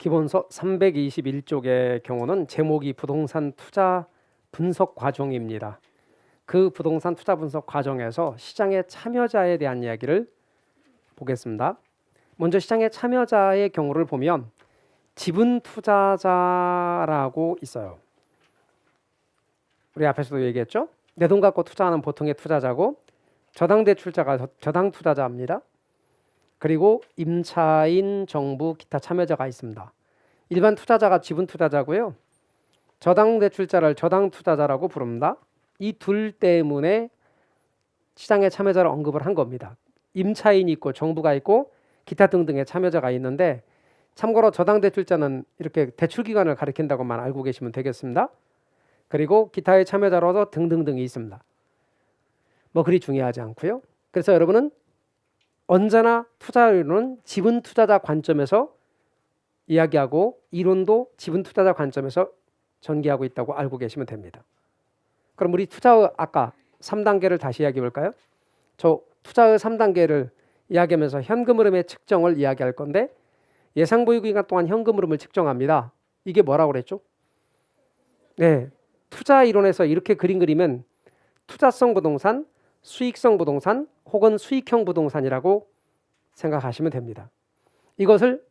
기본서 321쪽의 경우는 제목이 부동산 투자 분석 과정입니다. 그 부동산 투자 분석 과정에서 시장의 참여자에 대한 이야기를 보겠습니다. 먼저 시장의 참여자의 경우를 보면 지분 투자자라고 있어요. 우리 앞에서도 얘기했죠? 내 돈 갖고 투자하는 보통의 투자자고 저당 대출자가 저당 투자자입니다. 그리고 임차인, 정부, 기타 참여자가 있습니다. 일반 투자자가 지분 투자자고요. 저당 대출자를 저당 투자자라고 부릅니다. 이 둘 때문에 시장의 참여자를 언급을 한 겁니다. 임차인이 있고 정부가 있고 기타 등등의 참여자가 있는데 참고로 저당 대출자는 이렇게 대출 기간을 가리킨다고만 알고 계시면 되겠습니다. 그리고 기타의 참여자로도 등등등이 있습니다. 뭐 그리 중요하지 않고요. 그래서 여러분은 언제나 투자율은 지분 투자자 관점에서 이야기하고 이론도 지분 투자자 관점에서 전개하고 있다고 알고 계시면 됩니다. 그럼 우리 투자의 아까 3단계를 다시 이야기해 볼까요? 저 투자의 3단계를 이야기하면서 현금 흐름의 측정을 이야기할 건데 예상 보유 기간 동안 현금 흐름을 측정합니다. 이게 뭐라고 그랬죠? 네, 투자 이론에서 이렇게 그리면 투자성 부동산, 수익성 부동산 혹은 수익형 부동산이라고 생각하시면 됩니다. 이것을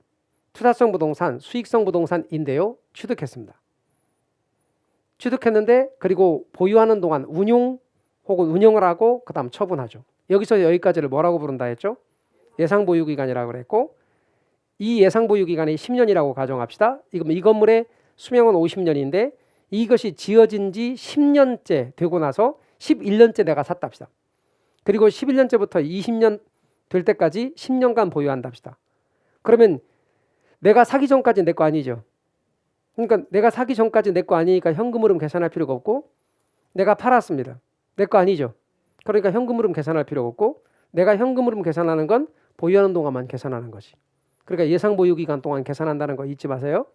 투자성 부동산, 수익성 부동산인데요. 취득했습니다. 취득했는데 그리고 보유하는 동안 운용 혹은 운영을 하고 그 다음 처분하죠. 여기서 여기까지를 뭐라고 부른다 했죠? 예상 보유 기간이라고 그랬고 이 예상 보유 기간이 10년이라고 가정합시다. 이 건물의 수명은 50년인데 이것이 지어진 지 10년째 되고 나서 11년째 내가 샀다 합시다. 그리고 11년째부터 20년 될 때까지 10년간 보유한다 합시다. 그러면 내가 사기 전까지 내 거 아니죠. 그러니까 내가 사기 전까지 내 거 아니니까 현금 흐름 계산할 필요가 없고 내가 팔았습니다. 내 거 아니죠. 그러니까 현금 흐름 계산할 필요가 없고 내가 현금 흐름 계산하는 건 보유하는 동안만 계산하는 것이. 그러니까 예상 보유 기간 동안 계산한다는 거 잊지 마세요.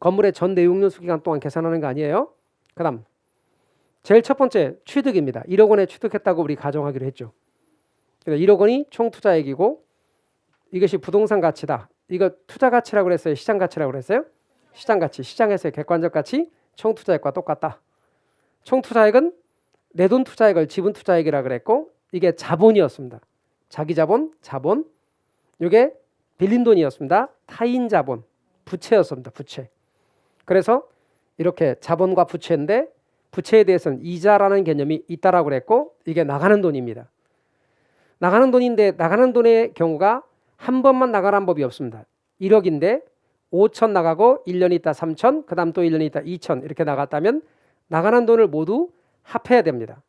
건물의 전 내용연수 기간 동안 계산하는 거 아니에요. 그 다음 제일 첫 번째 취득입니다. 1억 원에 취득했다고 우리 가정하기로 했죠. 그러니까 1억 원이 총 투자액이고 이것이 부동산 가치다. 이거 투자 가치라고 그랬어요? 시장 가치라고 그랬어요? 시장 가치. 시장에서의 객관적 가치 총 투자액과 똑같다. 총 투자액은 내 돈 투자액을 지분 투자액이라고 그랬고 이게 자본이었습니다. 자기 자본, 자본. 이게 빌린 돈이었습니다. 타인 자본, 부채였습니다. 부채. 그래서 이렇게 자본과 부채인데 부채에 대해서는 이자라는 개념이 있다라고 그랬고 이게 나가는 돈입니다. 나가는 돈인데 나가는 돈의 경우가 한 번만 나가라는 법이 없습니다. 1억인데 5천 나가고 1년 있다 3천 그 다음 또 1년 있다 2천 이렇게 나갔다면 나가는 돈을 모두 합해야 됩니다.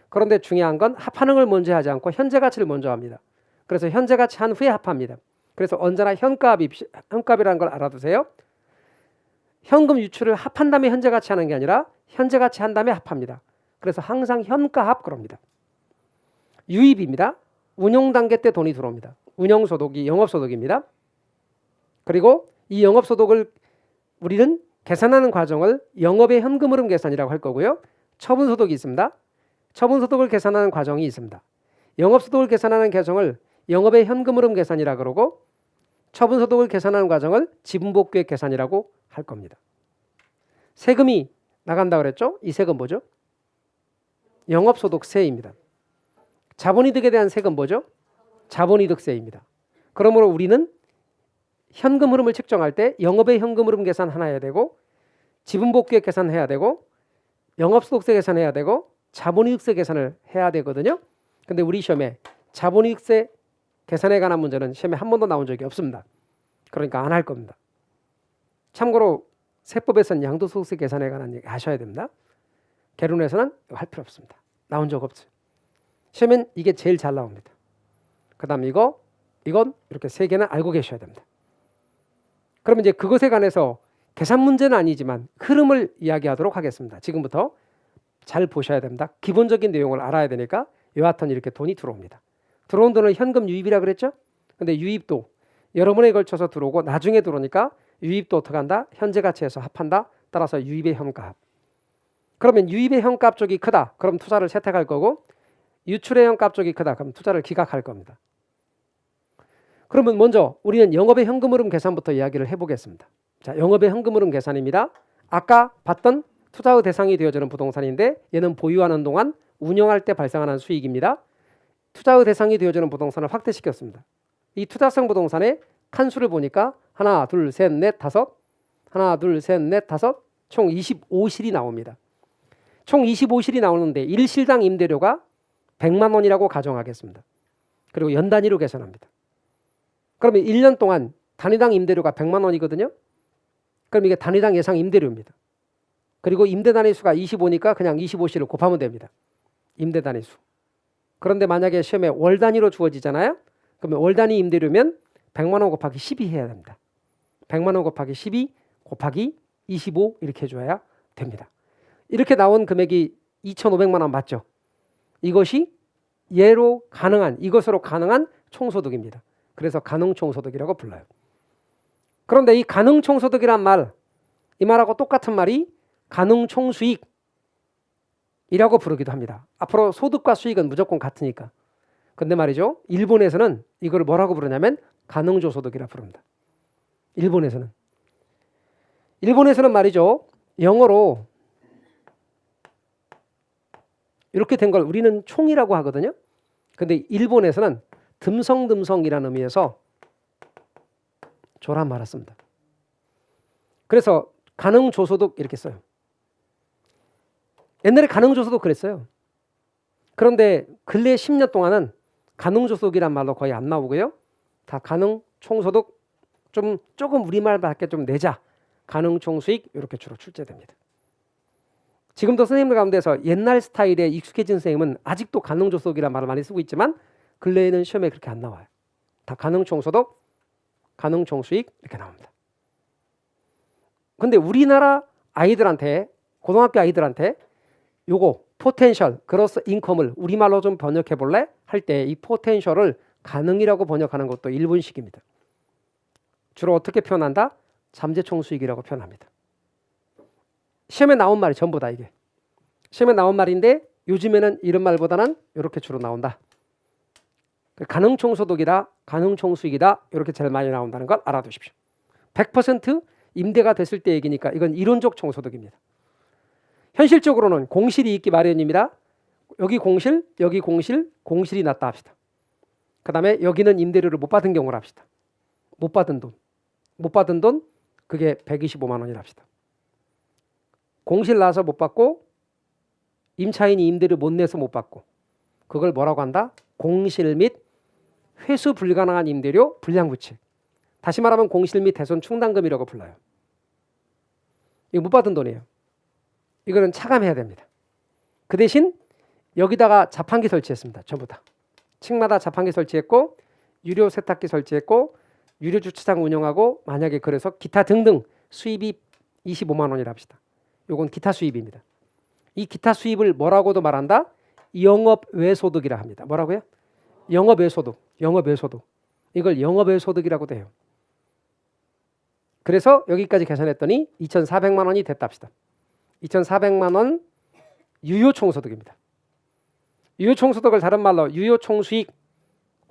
그런데 중요한 건 합하는 걸 먼저 하지 않고 현재 가치를 먼저 합니다. 그래서 현재 가치 한 후에 합합니다. 그래서 언제나 현값이라는 걸 알아두세요. 현금 유출을 합한 다음에 현재 가치 하는 게 아니라 현재 가치 한 다음에 합합니다. 그래서 항상 현가합 그럽니다. 유입입니다. 운용 단계 때 돈이 들어옵니다. 운영소득이 영업소득입니다. 그리고 이 영업소득을 우리는 계산하는 과정을 영업의 현금 흐름 계산이라고 할 거고요. 처분소득이 있습니다. 처분소득을 계산하는 과정이 있습니다. 영업소득을 계산하는 과정을 영업의 현금 흐름 계산이라고 그러고 처분소득을 계산하는 과정을 지분복귀의 계산이라고 할 겁니다. 세금이 나간다고 그랬죠? 이 세금 뭐죠? 영업소득세입니다. 자본이득에 대한 세금 뭐죠? 자본이득세입니다. 그러므로 우리는 현금 흐름을 측정할 때 영업의 현금 흐름 계산 하나 해야 되고 지분복귀의 계산해야 되고 영업소득세 계산해야 되고 자본이득세 계산을 해야 되거든요. 근데 우리 시험에 자본이득세 계산에 관한 문제는 시험에 한 번도 나온 적이 없습니다. 그러니까 안 할 겁니다. 참고로 세법에서는 양도소득세 계산에 관한 얘기 하셔야 됩니다. 개론에서는 할 필요 없습니다. 나온 적 없어요. 시험엔 이게 제일 잘 나옵니다. 그 다음 이건 이렇게 세 개는 알고 계셔야 됩니다. 그러면 이제 그것에 관해서 계산 문제는 아니지만 흐름을 이야기하도록 하겠습니다. 지금부터 잘 보셔야 됩니다. 기본적인 내용을 알아야 되니까 여하튼 이렇게 돈이 들어옵니다. 들어온 돈은 현금 유입이라 그랬죠? 근데 유입도 여러 번에 걸쳐서 들어오고 나중에 들어오니까 유입도 어떻게 한다? 현재 가치에서 합한다. 따라서 유입의 현가합. 그러면 유입의 현가합 쪽이 크다. 그럼 투자를 채택할 거고 유출의 현가합 쪽이 크다. 그럼 투자를 기각할 겁니다. 그러면 먼저 우리는 영업의 현금 흐름 계산부터 이야기를 해보겠습니다. 자, 영업의 현금 흐름 계산입니다. 아까 봤던 투자의 대상이 되어지는 부동산인데 얘는 보유하는 동안 운영할 때 발생하는 수익입니다. 투자의 대상이 되어지는 부동산을 확대시켰습니다. 이 투자성 부동산의 칸수를 보니까 하나, 둘, 셋, 넷, 다섯, 하나, 둘, 셋, 넷, 다섯, 총 25실이 나옵니다. 총 25실이 나오는데 1실당 임대료가 100만 원이라고 가정하겠습니다. 그리고 연 단위로 계산합니다. 그러면 1년 동안 단위당 임대료가 100만 원이거든요. 그럼 이게 단위당 예상 임대료입니다. 그리고 임대 단위수가 25니까 그냥 25실을 곱하면 됩니다. 임대 단위수. 그런데 만약에 시험에 월 단위로 주어지잖아요. 그러면 월 단위 임대료면 100만 원 곱하기 12 해야 됩니다. 100만 원 곱하기 12 곱하기 25 이렇게 해줘야 됩니다. 이렇게 나온 금액이 2,500만 원 맞죠? 이것이 이것으로 가능한 총소득입니다. 그래서 가능총소득이라고 불러요. 그런데 이 가능총소득이란 말, 이 말하고 똑같은 말이 가능총수익이라고 부르기도 합니다. 앞으로 소득과 수익은 무조건 같으니까. 근데 말이죠, 일본에서는 이걸 뭐라고 부르냐면 가능조소득이라 부릅니다. 일본에서는 말이죠, 영어로 이렇게 된 걸 우리는 총이라고 하거든요. 근데 일본에서는 듬성듬성이라는 의미에서 조란 말을 씁니다. 그래서 가능조소득 이렇게 써요. 옛날에 가능조소득 그랬어요. 그런데 근래 10년 동안은 가능조소득이란 말로 거의 안 나오고요. 다 가능총소득, 조금 우리말밖에 좀 내자. 가능총수익 이렇게 주로 출제됩니다. 지금도 선생님들 가운데서 옛날 스타일에 익숙해진 선생님은 아직도 가능조소득이란 말을 많이 쓰고 있지만 근래에는 시험에 그렇게 안 나와요. 다 가능총소득, 가능총수익 이렇게 나옵니다. 근데 우리나라 아이들한테, 고등학교 아이들한테 요거 포텐셜, 그로스 인컴을 우리말로 좀 번역해 볼래? 할 때 이 포텐셜을 가능이라고 번역하는 것도 일본식입니다. 주로 어떻게 표현한다? 잠재총수익이라고 표현합니다. 시험에 나온 말이 전부 다 이게. 시험에 나온 말인데 요즘에는 이런 말보다는 이렇게 주로 나온다. 가능총소득이다, 가능총수익이다 이렇게 제일 많이 나온다는 걸 알아두십시오. 100% 임대가 됐을 때 얘기니까 이건 이론적 총소득입니다. 현실적으로는 공실이 있기 마련입니다. 여기 공실, 여기 공실, 공실이 났다 합시다. 그 다음에 여기는 임대료를 못 받은 경우를 합시다. 못 받은 돈 그게 125만 원이라 합시다. 공실 나서 못 받고 임차인이 임대료 못 내서 못 받고 그걸 뭐라고 한다? 공실 및 회수 불가능한 임대료 불량부채. 다시 말하면 공실 및 대손 충당금이라고 불러요. 이거 못 받은 돈이에요. 이거는 차감해야 됩니다. 그 대신 여기다가 자판기 설치했습니다. 전부 다. 층마다 자판기 설치했고 유료 세탁기 설치했고 유료 주차장 운영하고 만약에 그래서 기타 등등 수입이 25만 원이라 합시다. 요건 기타 수입입니다. 이 기타 수입을 뭐라고도 말한다? 영업외소득이라 합니다. 뭐라고요? 영업외소득. 이걸 영업외소득이라고도 해요. 그래서 여기까지 계산했더니 2,400만 원이 됐다 합시다. 2,400만 원 유효총소득입니다. 유효총소득을 다른 말로 유효총수익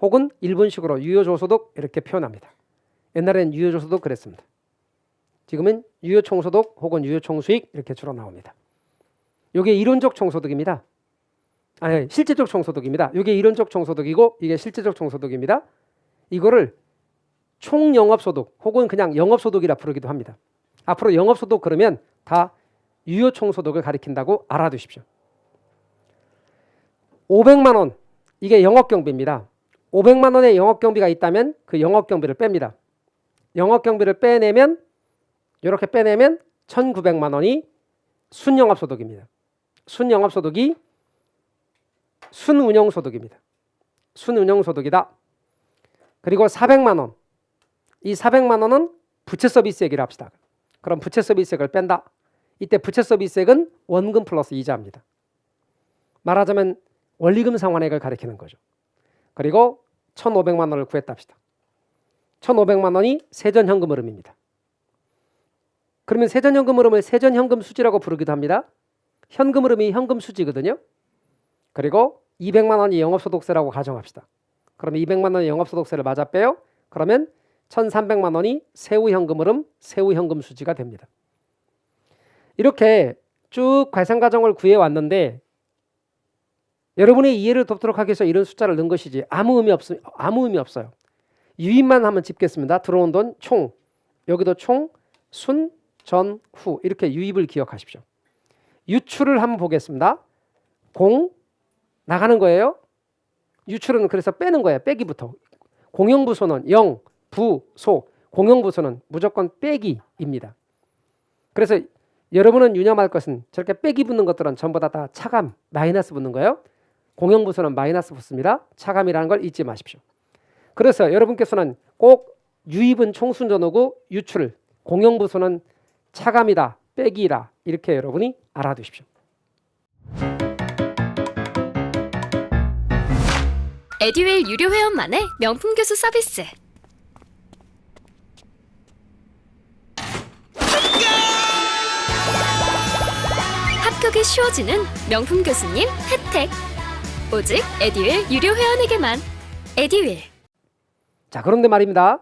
혹은 일본식으로 유효조소득 이렇게 표현합니다. 옛날엔 유효조소득 그랬습니다. 지금은 유효총소득 혹은 유효총수익 이렇게 주로 나옵니다. 이게 이론적 총소득입니다. 실제적 총소득입니다. 이게 이론적 총소득이고 이게 실제적 총소득입니다. 이거를 총영업소득 혹은 그냥 영업소득이라 부르기도 합니다. 앞으로 영업소득 그러면 다 유효총소득을 가리킨다고 알아두십시오. 500만 원 이게 영업경비입니다. 500만 원의 영업경비가 있다면 그 영업경비를 뺍니다. 영업경비를 빼내면 이렇게 빼내면 1,900만 원이 순영업소득입니다. 순영업소득이 순운영소득입니다. 순운영소득이다. 그리고 400만 원. 이 400만 원은 부채서비스액이라 합시다. 그럼 부채서비스액을 뺀다. 이때 부채서비스액은 원금 플러스 이자입니다. 말하자면 원리금 상환액을 가리키는 거죠. 그리고 1,500만 원을 구했다 합시다. 1,500만 원이 세전현금 흐름입니다. 그러면 세전현금 흐름을 세전현금 수지라고 부르기도 합니다. 현금 흐름이 현금 수지거든요. 그리고 200만 원이 영업소득세라고 가정합시다. 그럼 200만 원의 영업소득세를 맞아 빼요. 그러면 1,300만 원이 세후 현금 흐름, 세후 현금 수지가 됩니다. 이렇게 쭉 계산 과정을 구해 왔는데 여러분의 이해를 돕도록 하기 위해서 이런 숫자를 넣은 것이지 아무 의미 없어요. 유입만 한번 짚겠습니다. 들어온 돈 총, 여기도 총, 순, 전, 후 이렇게 유입을 기억하십시오. 유출을 한번 보겠습니다. 공 나가는 거예요. 유출은 그래서 빼는 거예요. 빼기부터. 공영부소는 영, 부, 소. 공영부소는 무조건 빼기입니다. 그래서 여러분은 유념할 것은 저렇게 빼기 붙는 것들은 전부 다 차감, 마이너스 붙는 거예요. 공영부소는 마이너스 붙습니다. 차감이라는 걸 잊지 마십시오. 그래서 여러분께서는 꼭 유입은 총순전후고 유출, 공영부소는 차감이다, 빼기다 이렇게 여러분이 알아두십시오. 에듀윌 유료 회원만의 명품 교수 서비스. 합격이 쉬워지는 명품 교수님 혜택. 오직 에듀윌 유료 회원에게만. 에듀윌. 자, 그런데 말입니다.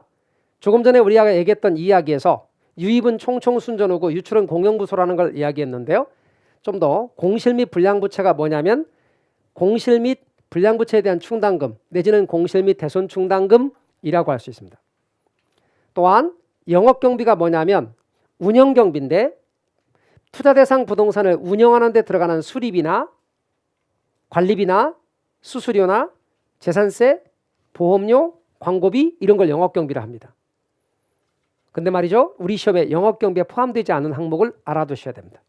조금 전에 우리가 얘기했던 이야기에서 유입은 총순전후고 유출은 공영부소라는 걸 이야기했는데요. 좀 더 공실 및 불량부채가 뭐냐면 공실 및 불량부채에 대한 충당금 내지는 공실 및 대손 충당금이라고 할 수 있습니다. 또한 영업경비가 뭐냐면 운영경비인데 투자대상 부동산을 운영하는 데 들어가는 수리비나 관리비나 수수료나 재산세, 보험료, 광고비 이런 걸 영업경비라 합니다. 근데 말이죠. 우리 시험에 영업경비에 포함되지 않은 항목을 알아두셔야 됩니다.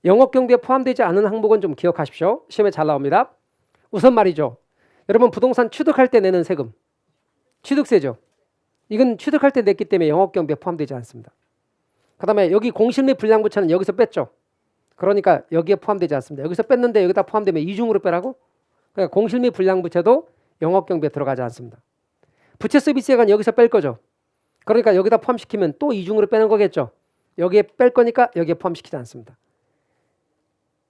영업경비에 포함되지 않은 항목은 좀 기억하십시오. 시험에 잘 나옵니다. 우선 말이죠. 여러분 부동산 취득할 때 내는 세금 취득세죠. 이건 취득할 때 냈기 때문에 영업경비에 포함되지 않습니다. 그 다음에 여기 공실 및 불량부채는 여기서 뺐죠. 그러니까 여기에 포함되지 않습니다. 여기서 뺐는데 여기다 포함되면 이중으로 빼라고? 그러니까 공실 및 불량부채도 영업경비에 들어가지 않습니다. 부채 서비스액은 여기서 뺄 거죠. 그러니까 여기다 포함시키면 또 이중으로 빼는 거겠죠. 여기에 뺄 거니까 여기에 포함시키지 않습니다.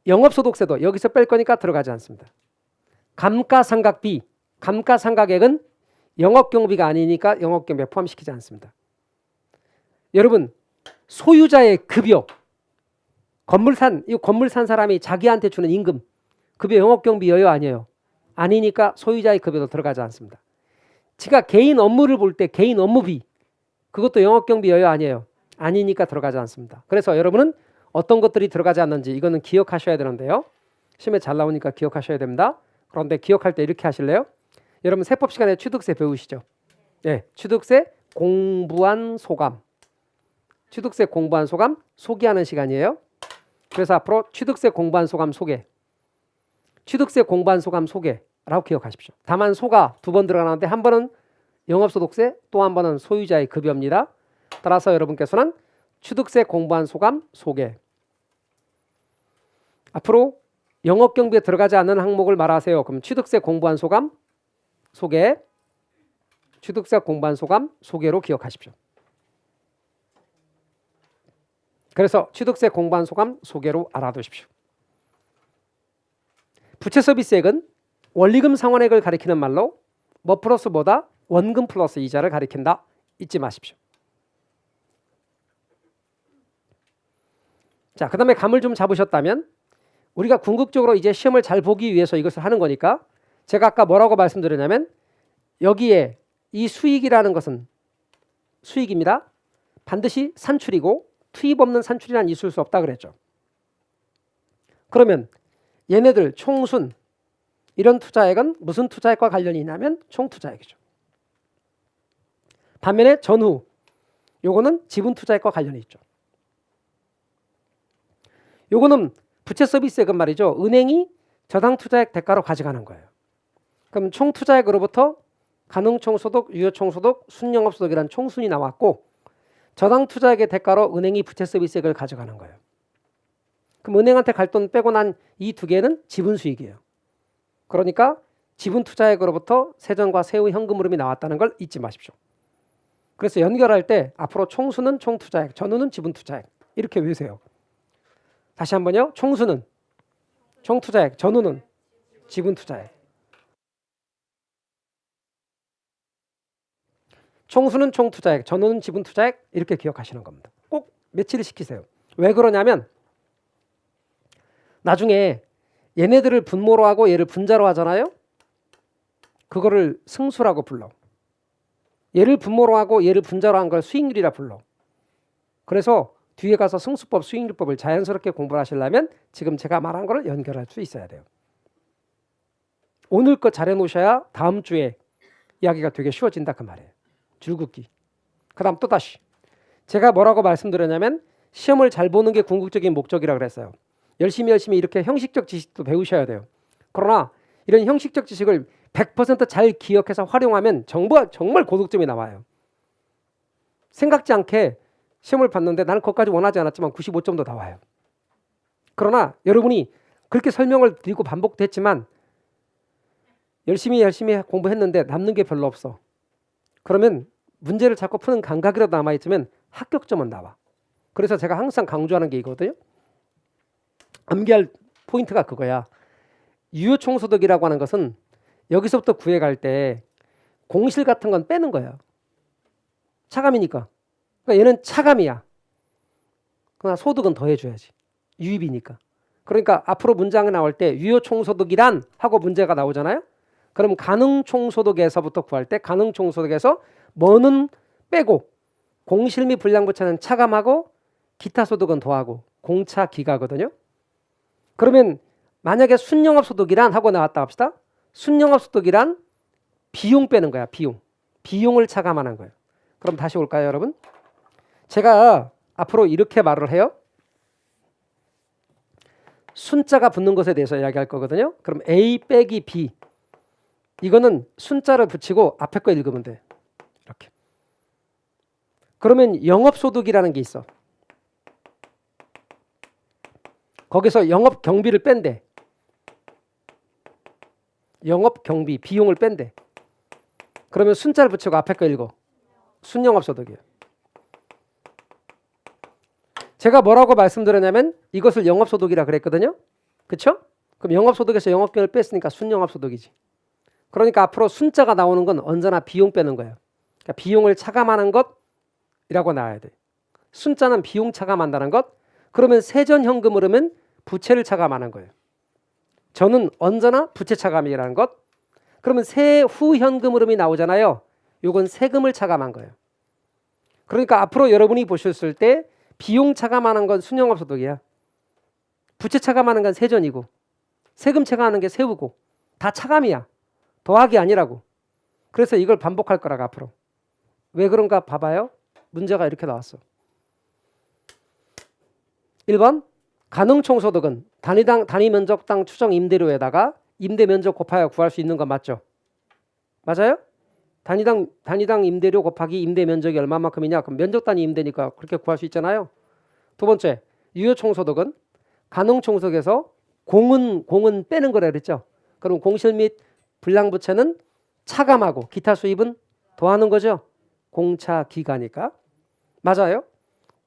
영업소득세도 여기서 뺄 거니까 들어가지 않습니다. 감가상각비, 감가상각액은 영업경비가 아니니까 영업경비에 포함시키지 않습니다. 여러분 소유자의 급여, 건물 산 사람이 자기한테 주는 임금, 급여 영업경비예요 아니에요? 아니니까 소유자의 급여도 들어가지 않습니다. 제가 개인 업무를 볼 때 개인 업무비, 그것도 영업경비예요 아니에요? 아니니까 들어가지 않습니다. 그래서 여러분은 어떤 것들이 들어가지 않는지 이거는 기억하셔야 되는데요. 시험에 잘 나오니까 기억하셔야 됩니다. 그런데 기억할 때 이렇게 하실래요? 여러분 세법 시간에 취득세 배우시죠? 네, 취득세 공부한 소감. 취득세 공부한 소감 소개하는 시간이에요. 그래서 앞으로 취득세 공부한 소감 소개. 취득세 공부한 소감 소개라고 기억하십시오. 다만 소가 두 번 들어가는데 한 번은 영업소득세, 또 한 번은 소유자의 급여입니다. 따라서 여러분께서는 취득세 공부한 소감 소개. 앞으로 영업경비에 들어가지 않는 항목을 말하세요. 그럼 취득세 공부한 소감 소개, 취득세 공부한 소감 소개로 기억하십시오. 그래서 취득세 공부한 소감 소개로 알아두십시오. 부채 서비스액은 원리금 상환액을 가리키는 말로 뭐 플러스 뭐다? 원금 플러스 이자를 가리킨다. 잊지 마십시오. 자, 그 다음에 감을 좀 잡으셨다면 우리가 궁극적으로 이제 시험을 잘 보기 위해서 이것을 하는 거니까 제가 아까 뭐라고 말씀드렸냐면 여기에 이 수익이라는 것은 수익입니다. 반드시 산출이고 투입 없는 산출이란 있을 수 없다 그랬죠. 그러면 얘네들 총순 이런 투자액은 무슨 투자액과 관련이 있냐면 총투자액이죠. 반면에 전후 요거는 지분 투자액과 관련이 있죠. 요거는 부채 서비스액은 말이죠. 은행이 저당 투자액 대가로 가져가는 거예요. 그럼 총 투자액으로부터 가능총소득, 유효총소득, 순영업소득이라는 총순이 나왔고 저당 투자액의 대가로 은행이 부채 서비스액을 가져가는 거예요. 그럼 은행한테 갈 돈 빼고 난 이 두 개는 지분 수익이에요. 그러니까 지분 투자액으로부터 세전과 세후 현금 흐름이 나왔다는 걸 잊지 마십시오. 그래서 연결할 때 앞으로 총수는 총투자액, 전후는 지분 투자액 이렇게 외우세요. 다시 한번요. 총수는 총투자액, 전후는 지분 투자액. 총수는 총투자액, 전후는 지분투자액 이렇게 기억하시는 겁니다. 꼭 매치를 시키세요. 왜 그러냐면 나중에 얘네들을 분모로 하고 얘를 분자로 하잖아요. 그거를 승수라고 불러. 얘를 분모로 하고 얘를 분자로 한 걸 수익률이라 불러. 그래서 뒤에 가서 승수법, 수익률법을 자연스럽게 공부를 하시려면 지금 제가 말한 거를 연결할 수 있어야 돼요. 오늘 거 잘 해놓으셔야 다음 주에 이야기가 되게 쉬워진다 그 말이에요. 줄긋기. 그 다음 또다시 제가 뭐라고 말씀드렸냐면 시험을 잘 보는 게 궁극적인 목적이라고 그랬어요. 열심히 이렇게 형식적 지식도 배우셔야 돼요. 그러나 이런 형식적 지식을 100%잘 기억해서 활용하면 정말 고득점이 나와요. 생각지 않게 시험을 봤는데 나는 그것까지 원하지 않았지만 95점도 나와요. 그러나 여러분이 그렇게 설명을 드리고 반복도 했지만 열심히 공부했는데 남는 게 별로 없어. 그러면 문제를 자꾸 푸는 감각이라도 남아있으면 합격점은 나와. 그래서 제가 항상 강조하는 게 이거거든요. 암기할 포인트가 그거야. 유효총소득이라고 하는 것은 여기서부터 구해갈 때 공실 같은 건 빼는 거야. 차감이니까. 그러니까 얘는 차감이야. 그러나 소득은 더해줘야지. 유입이니까. 그러니까 앞으로 문장이 나올 때 유효총소득이란 하고 문제가 나오잖아요. 그럼 가능총소득에서부터 구할 때 가능총소득에서 뭐는 빼고 공실 및 불량부채는 차감하고 기타 소득은 더하고 공차기가거든요. 그러면 만약에 순영업소득이란 하고 나왔다 합시다. 순영업소득이란 비용 빼는 거야. 비용을 차감하는 거예요. 그럼 다시 올까요 여러분? 제가 앞으로 이렇게 말을 해요. 순자가 붙는 것에 대해서 이야기할 거거든요. 그럼 A 빼기 B 이거는 순자를 붙이고 앞에 거 읽으면 돼. 이렇게. 그러면 영업소득이라는 게 있어. 거기서 영업경비를 뺀대. 영업경비 비용을 뺀대. 그러면 순자를 붙이고 앞에 거 읽어. 순영업소득이에요. 제가 뭐라고 말씀드렸냐면 이것을 영업소득이라 그랬거든요. 그렇죠? 그럼 영업소득에서 영업경비를 뺐으니까 순영업소득이지. 그러니까 앞으로 순자가 나오는 건 언제나 비용 빼는 거예요. 그러니까 비용을 차감하는 것이라고 나와야 돼. 순자는 비용 차감한다는 것. 그러면 세전현금 흐름은 부채를 차감하는 거예요. 저는 언제나 부채 차감이라는 것. 그러면 세후 현금 흐름이 나오잖아요. 요건 세금을 차감한 거예요. 그러니까 앞으로 여러분이 보셨을 때 비용 차감하는 건 순영업소득이야. 부채 차감하는 건 세전이고 세금 차감하는 게 세후고 다 차감이야. 더하기 아니라고. 그래서 이걸 반복할 거라고 앞으로. 왜 그런가 봐봐요. 문제가 이렇게 나왔어. 1번 가능총소득은 단위면적당 추정 임대료에다가 임대면적 곱하여 구할 수 있는 건 맞죠? 맞아요? 단위당 임대료 곱하기 임대면적이 얼마만큼이냐? 그럼 면적 단위 임대니까 그렇게 구할 수 있잖아요. 두 번째 유효총소득은 가능총소득에서 공은 빼는 거라 그랬죠? 그럼 공실 및 불량부채는 차감하고 기타 수입은 더하는 거죠? 공차기가니까. 맞아요?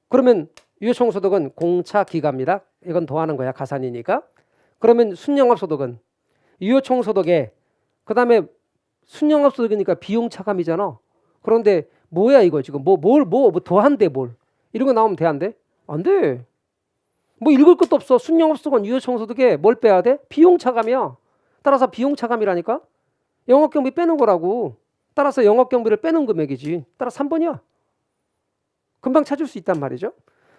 그러면 유효총소득은 공차기가입니다. 이건 더하는 거야. 가산이니까. 그러면 순영업소득은 유효총소득에 그 다음에 순영업소득이니까 비용 차감이잖아. 그런데 뭐야 이거 지금 뭐 더한대 뭘. 이런 거 나오면 돼 안 돼? 안 돼. 뭐 읽을 것도 없어. 순영업소득은 유효총소득에 뭘 빼야 돼? 비용 차감이야. 따라서 비용 차감이라니까. 영업경비 빼는 거라고. 따라서 영업경비를 빼는 금액이지. 따라 3번이야. 금방 찾을 수 있단 말이죠.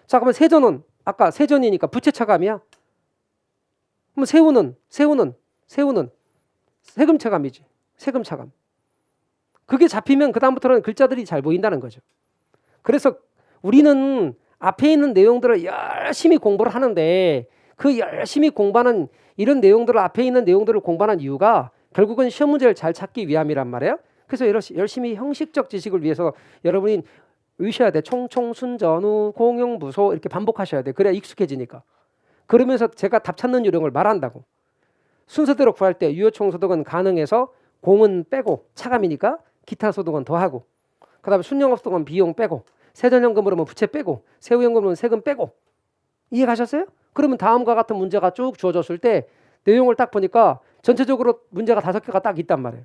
자, 그러면 세전은 아까 세전이니까 부채 차감이야. 그럼 세후는 세금 차감이지. 세금 차감. 그게 잡히면 그 다음부터는 글자들이 잘 보인다는 거죠. 그래서 우리는 앞에 있는 내용들을 열심히 공부를 하는데 그 열심히 공부하는 이런 내용들을 앞에 있는 내용들을 공부하는 이유가 결국은 시험 문제를 잘 찾기 위함이란 말이에요. 그래서 열심히 형식적 지식을 위해서 여러분이 외우셔야 돼. 총총, 순전후, 공용, 무소 이렇게 반복하셔야 돼. 그래야 익숙해지니까. 그러면서 제가 답 찾는 요령을 말한다고. 순서대로 구할 때 유효총소득은 가능해서 공은 빼고 차감이니까 기타 소득은 더하고 그 다음에 순영업소득은 비용 빼고 세전현금으로는 부채 빼고 세후현금으로는 세금 빼고 이해 가셨어요? 그러면 다음과 같은 문제가 쭉 주어졌을 때 내용을 딱 보니까 전체적으로 문제가 5개가 딱 있단 말이에요.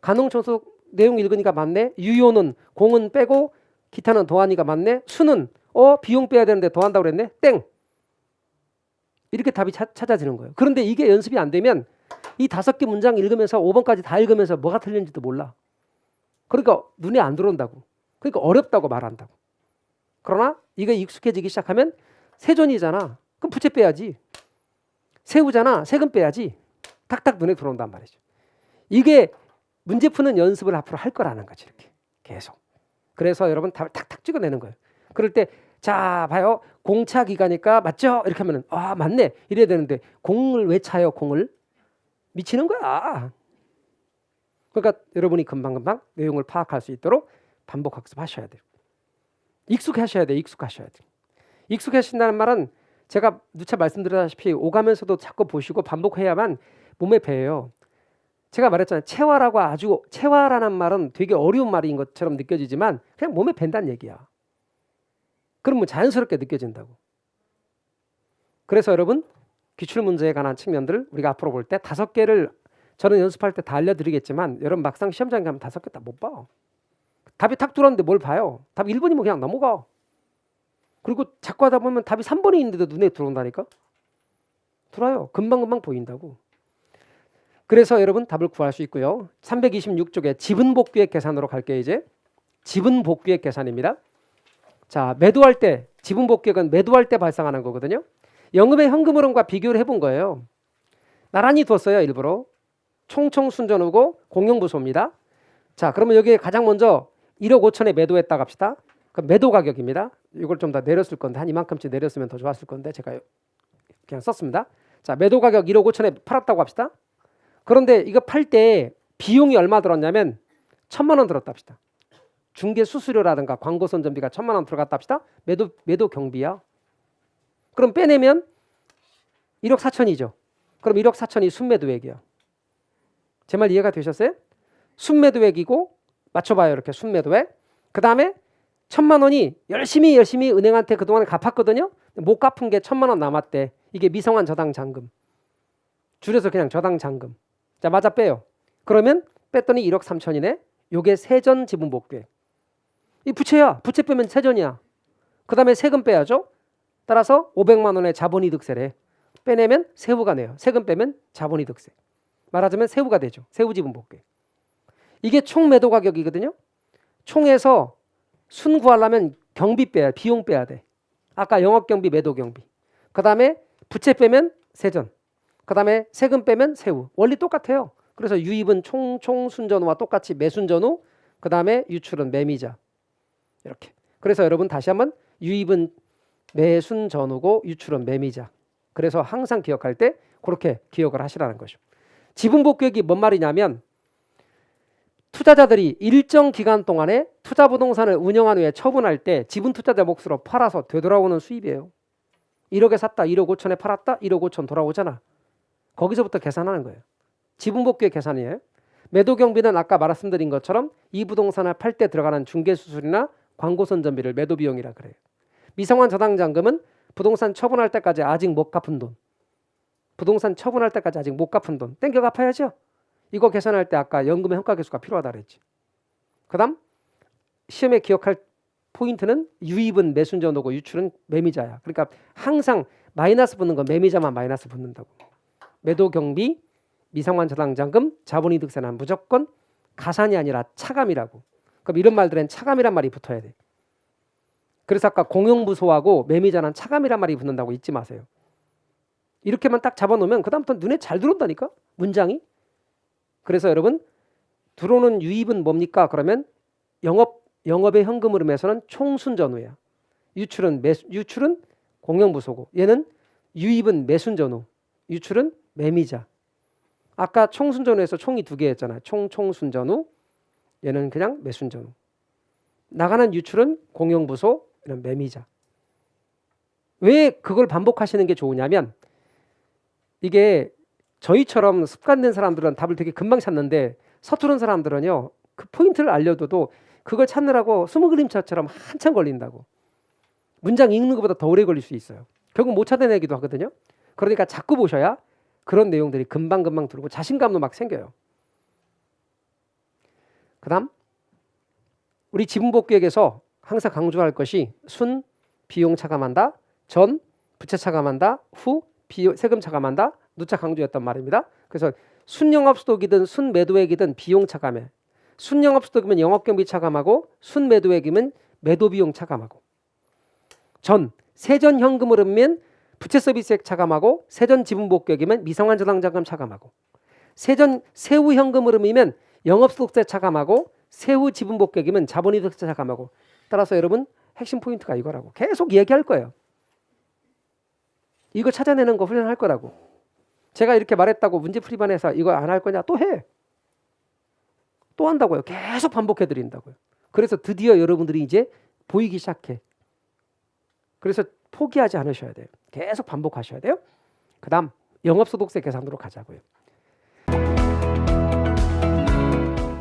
가능총소득 내용 읽으니까 맞네. 유효는 공은 빼고 기타는 더하니까 맞네. 수는 비용 빼야 되는데 더한다고 그랬네. 땡. 이렇게 답이 찾아지는 거예요. 그런데 이게 연습이 안 되면 이 5개 문장 읽으면서 5번까지 다 읽으면서 뭐가 틀린지도 몰라. 그러니까 눈에 안 들어온다고. 그러니까 어렵다고 말한다고. 그러나 이게 익숙해지기 시작하면 세전이잖아. 그럼 부채 빼야지. 세우잖아. 세금 빼야지. 탁탁 눈에 들어온단 말이죠. 이게 문제 푸는 연습을 앞으로 할 거라는 거지. 이렇게 계속. 그래서 여러분 답을 탁탁 찍어내는 거예요. 그럴 때 자 봐요. 공차 기가니까 맞죠? 이렇게 하면은 맞네. 이래야 되는데 공을 왜 차요? 공을 미치는 거야. 그러니까 여러분이 금방금방 내용을 파악할 수 있도록 반복 학습하셔야 돼요. 익숙하셔야 돼요. 익숙하셔야 돼요. 익숙하신다는 말은 제가 누차 말씀드렸다시피 오가면서도 자꾸 보시고 반복해야만 몸에 배요. 제가 말했잖아요. 체화라는 말은 되게 어려운 말인 것처럼 느껴지지만 그냥 몸에 밴다는 얘기야. 그러면 자연스럽게 느껴진다고. 그래서 여러분 기출문제에 관한 측면들 우리가 앞으로 볼 때 5개를 저는 연습할 때 다 알려드리겠지만 여러분 막상 시험장에 가면 5개 다 못 봐. 답이 탁 들어왔는데 뭘 봐요. 답 1번이면 그냥 넘어가. 그리고 자꾸 하다 보면 답이 3번이 있는데도 눈에 들어온다니까. 들어와요. 금방금방 보인다고. 그래서 여러분 답을 구할 수 있고요. 326쪽에 지분복귀액 계산으로 갈게요. 이제 지분복귀액 계산입니다. 자, 매도할 때 지분복귀액은 매도할 때 발생하는 거거든요. 영업의 현금 흐름과 비교를 해본 거예요. 나란히 뒀어요. 일부러. 총총순전후고 공용부소입니다. 자, 그러면 여기에 가장 먼저 1억 5천에 매도했다고 합시다. 그 매도 가격입니다. 이걸 좀 더 내렸을 건데 한 이만큼씩 내렸으면 더 좋았을 건데 제가 그냥 썼습니다. 자, 매도 가격 1억 5천에 팔았다고 합시다. 그런데 이거 팔 때 비용이 얼마 들었냐면 1,000만 원 들었다 합시다. 중개 수수료라든가 광고 선전비가 1,000만 원 들어갔다 합시다. 매도 경비야. 그럼 빼내면 1억 4천이죠. 그럼 1억 4천이 순매도액이야. 제 말 이해가 되셨어요? 순매도액이고 맞춰봐요. 이렇게 순매도액. 그 다음에 1,000만 원이 열심히 은행한테 그동안 갚았거든요. 못 갚은 게 1,000만 원 남았대. 이게 미성환 저당 잔금. 줄여서 그냥 저당 잔금. 자, 맞아 빼요. 그러면 뺐더니 1억 3천이네. 요게 세전 지분복귀액. 이 부채야. 부채 빼면 세전이야. 그 다음에 세금 빼야죠. 따라서 500만 원의 자본이득세래. 빼내면 세후가 내요. 세금 빼면 자본이득세. 말하자면 세후가 되죠. 세후지분복귀액. 이게 총 매도 가격이거든요. 총에서 순 구하려면 경비 빼야 비용 빼야 돼. 아까 영업경비, 매도경비. 그 다음에 부채 빼면 세전. 그 다음에 세금 빼면 세후. 원리 똑같아요. 그래서 유입은 총순전후와 똑같이 매순전후. 그 다음에 유출은 매미자. 이렇게. 그래서 여러분 다시 한번 유입은 매순전후고 유출은 매미자. 그래서 항상 기억할 때 그렇게 기억을 하시라는 거죠. 지분복귀액이 뭔 말이냐면 투자자들이 일정 기간 동안에 투자부동산을 운영한 후에 처분할 때 지분투자자 몫으로 팔아서 되돌아오는 수입이에요. 1억에 샀다. 1억 5천에 팔았다. 1억 5천 돌아오잖아. 거기서부터 계산하는 거예요. 지분복귀의 계산이에요. 매도경비는 아까 말씀드린 것처럼 이 부동산을 팔 때 들어가는 중개수수료나 광고선전비를 매도비용이라 그래요. 미성환 저당잔금은 부동산 처분할 때까지 아직 못 갚은 돈. 부동산 처분할 때까지 아직 못 갚은 돈. 땡겨 갚아야죠. 이거 계산할 때 아까 연금의 현가계수가 필요하다 그랬지. 그 다음 시험에 기억할 포인트는 유입은 매순전후고 유출은 매미자야. 그러니까 항상 마이너스 붙는 건 매미자만 마이너스 붙는다고. 매도경비, 미성환 저당잔금, 자본이득세는 무조건 가산이 아니라 차감이라고. 그럼 이런 말들은 차감이란 말이 붙어야 돼. 그래서 아까 공용부소하고 매미자는 차감이란 말이 붙는다고 잊지 마세요. 이렇게만 딱 잡아놓으면 그 다음부터 눈에 잘 들어온다니까 문장이. 그래서 여러분 들어오는 유입은 뭡니까? 그러면 영업의 현금 흐름에서는 총순전후야. 유출은 공용부소고 얘는 유입은 매순전후, 유출은 매미자. 아까 총순전후에서 총이 2개였잖아요. 총순전후. 얘는 그냥 매순전후. 나가는 유출은 공용부소, 이런 매미자. 왜 그걸 반복하시는 게 좋으냐면 이게 저희처럼 습관된 사람들은 답을 되게 금방 찾는데 서투른 사람들은요. 그 포인트를 알려줘도 그걸 찾느라고 20그림차처럼 한참 걸린다고. 문장 읽는 것보다 더 오래 걸릴 수 있어요. 결국 못 찾아내기도 하거든요. 그러니까 자꾸 보셔야 그런 내용들이 금방금방 들고 자신감도 막 생겨요. 그 그다음 우리 지분복귀액에서 항상 강조할 것이 순 비용 차감한다, 전 부채 차감한다, 후 세금 차감한다, 누차 강조했단 말입니다. 그래서 순영업소득이든 순매도액이든 비용 차감해. 순영업소득이면 영업경비 차감하고 순매도액이면 매도비용 차감하고, 전 세전현금 흐름이면 부채 서비스액 차감하고, 세전 지분복귀액이면 미성환 저당자금 차감하고, 세후 현금 흐름이면 영업소득세 차감하고, 세후 지분복귀액이면 자본이득세 차감하고. 따라서 여러분 핵심 포인트가 이거라고. 계속 얘기할 거예요. 이거 찾아내는 거 훈련할 거라고. 제가 이렇게 말했다고 문제풀이반에서 이거 안 할 거냐? 또 해. 또 한다고요. 계속 반복해 드린다고요. 그래서 드디어 여러분들이 이제 보이기 시작해. 그래서 포기하지 않으셔야 돼요. 계속 반복하셔야 돼요. 그 다음 영업소득세 계산으로 가자고요.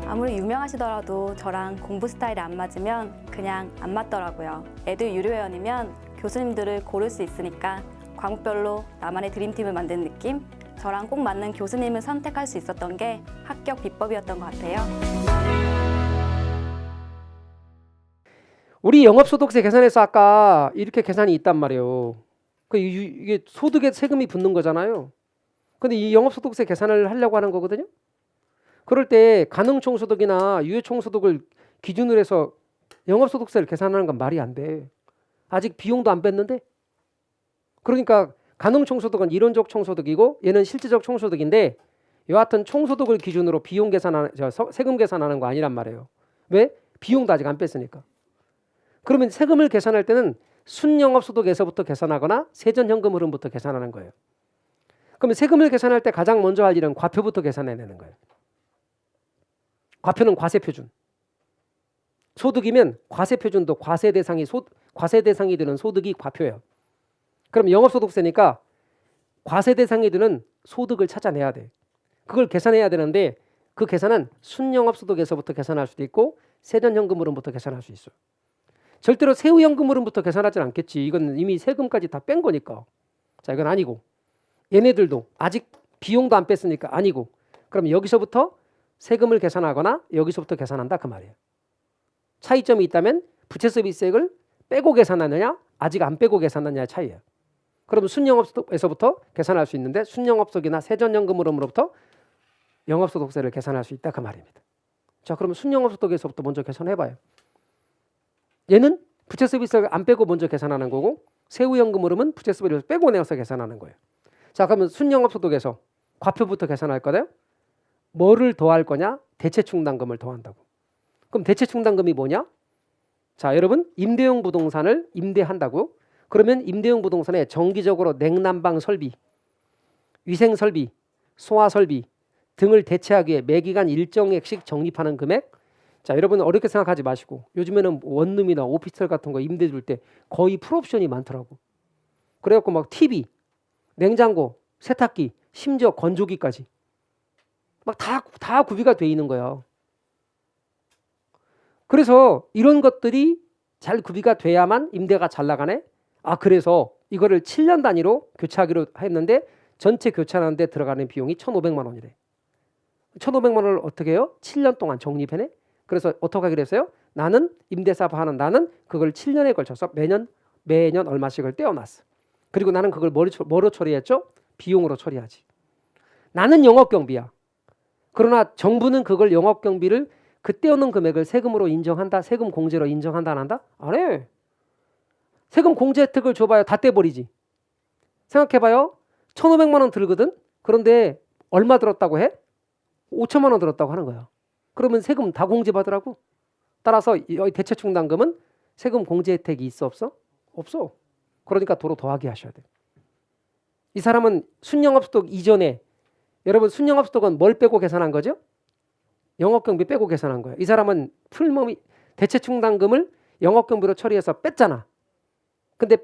아무리 유명하시더라도 저랑 공부 스타일이 안 맞으면 그냥 안 맞더라고요. 애들 유료회원이면 교수님들을 고를 수 있으니까 과목별로 나만의 드림팀을 만든 느낌? 저랑 꼭 맞는 교수님을 선택할 수 있었던 게 합격 비법이었던 것 같아요. 우리 영업소득세 계산에서 아까 이렇게 계산이 있단 말이에요. 이게 소득에 세금이 붙는 거잖아요. 근데 이 영업소득세 계산을 하려고 하는 거거든요. 그럴 때 가능총소득이나 유예총소득을 기준으로 해서 영업소득세를 계산하는 건 말이 안 돼. 아직 비용도 안 뺐는데. 그러니까 가능총소득은 이론적 총소득이고 얘는 실질적 총소득인데, 여하튼 총소득을 기준으로 비용 계산하는, 세금 계산하는 거 아니란 말이에요. 왜? 비용도 아직 안 뺐으니까. 그러면 세금을 계산할 때는 순영업소득에서부터 계산하거나 세전현금 흐름부터 계산하는 거예요. 그러면 세금을 계산할 때 가장 먼저 할 일은 과표부터 계산해내는 거예요. 과표는 과세표준. 소득이면 과세표준도 과세 대상이 되는 소득이 과표예요. 그럼 영업소득세니까 과세 대상이 되는 소득을 찾아내야 돼. 그걸 계산해야 되는데 그 계산은 순영업소득에서부터 계산할 수도 있고 세전현금 흐름부터 계산할 수 있어요. 절대로 세후현금 흐름부터 계산하진 않겠지. 이건 이미 세금까지 다 뺀 거니까. 자, 이건 아니고, 얘네들도 아직 비용도 안 뺐으니까 아니고, 그럼 여기서부터 세금을 계산하거나 여기서부터 계산한다 그 말이에요. 차이점이 있다면 부채 서비스액을 빼고 계산하느냐 아직 안 빼고 계산하느냐의 차이예요. 그럼 순영업소득에서부터 계산할 수 있는데 순영업소득이나 세전현금 흐름으로부터 영업소득세를 계산할 수 있다 그 말입니다. 자, 그럼 순영업소득에서부터 먼저 계산해봐요. 얘는 부채 서비스를 안 빼고 먼저 계산하는 거고, 세후현금 흐름은 부채 서비스를 빼고 내서 계산하는 거예요. 자, 그러면 순영업소득에서 과표부터 계산할 거예요. 뭐를 더할 거냐? 대체충당금을 더한다고. 그럼 대체충당금이 뭐냐? 자, 여러분 임대용 부동산을 임대한다고. 그러면 임대용 부동산에 정기적으로 냉난방 설비, 위생 설비, 소화 설비 등을 대체하기 위해 매기간 일정액씩 적립하는 금액. 자, 여러분 어렵게 생각하지 마시고, 요즘에는 원룸이나 오피스텔 같은 거 임대 줄 때 거의 풀옵션이 많더라고. 그래갖고 막 TV, 냉장고, 세탁기, 심지어 건조기까지 막 다 구비가 돼 있는 거예요. 그래서 이런 것들이 잘 구비가 돼야만 임대가 잘 나가네. 아, 그래서 이거를 7년 단위로 교체하기로 했는데 전체 교체하는데 들어가는 비용이 1,500만 원이래. 1,500만 원을 어떻게 해요? 7년 동안 적립해내. 그래서 어떻게 하기로 했어요? 나는 임대사업 하는 나는 그걸 7년에 걸쳐서 매년 얼마씩을 떼어놨어. 그리고 나는 그걸 뭐로 처리했죠? 비용으로 처리하지. 나는 영업경비야. 그러나 정부는 그걸 영업경비를 그 떼어놓은 금액을 세금으로 인정한다? 세금 공제로 인정한다? 안 한다? 안 해. 세금 공제 혜택을 줘봐요. 다 떼버리지. 생각해봐요. 1,500만 원 들거든? 그런데 얼마 들었다고 해? 5천만 원 들었다고 하는 거야. 그러면 세금 다 공제받으라고. 따라서 여기 대체충당금은 세금 공제 혜택이 있어 없어? 없어. 그러니까 도로 더하기 하셔야 돼. 이 사람은 순영업소득 이전에, 여러분 순영업소득은 뭘 빼고 계산한 거죠? 영업경비 빼고 계산한 거예요. 이 사람은 풀몸이 대체충당금을 영업경비로 처리해서 뺐잖아. 근데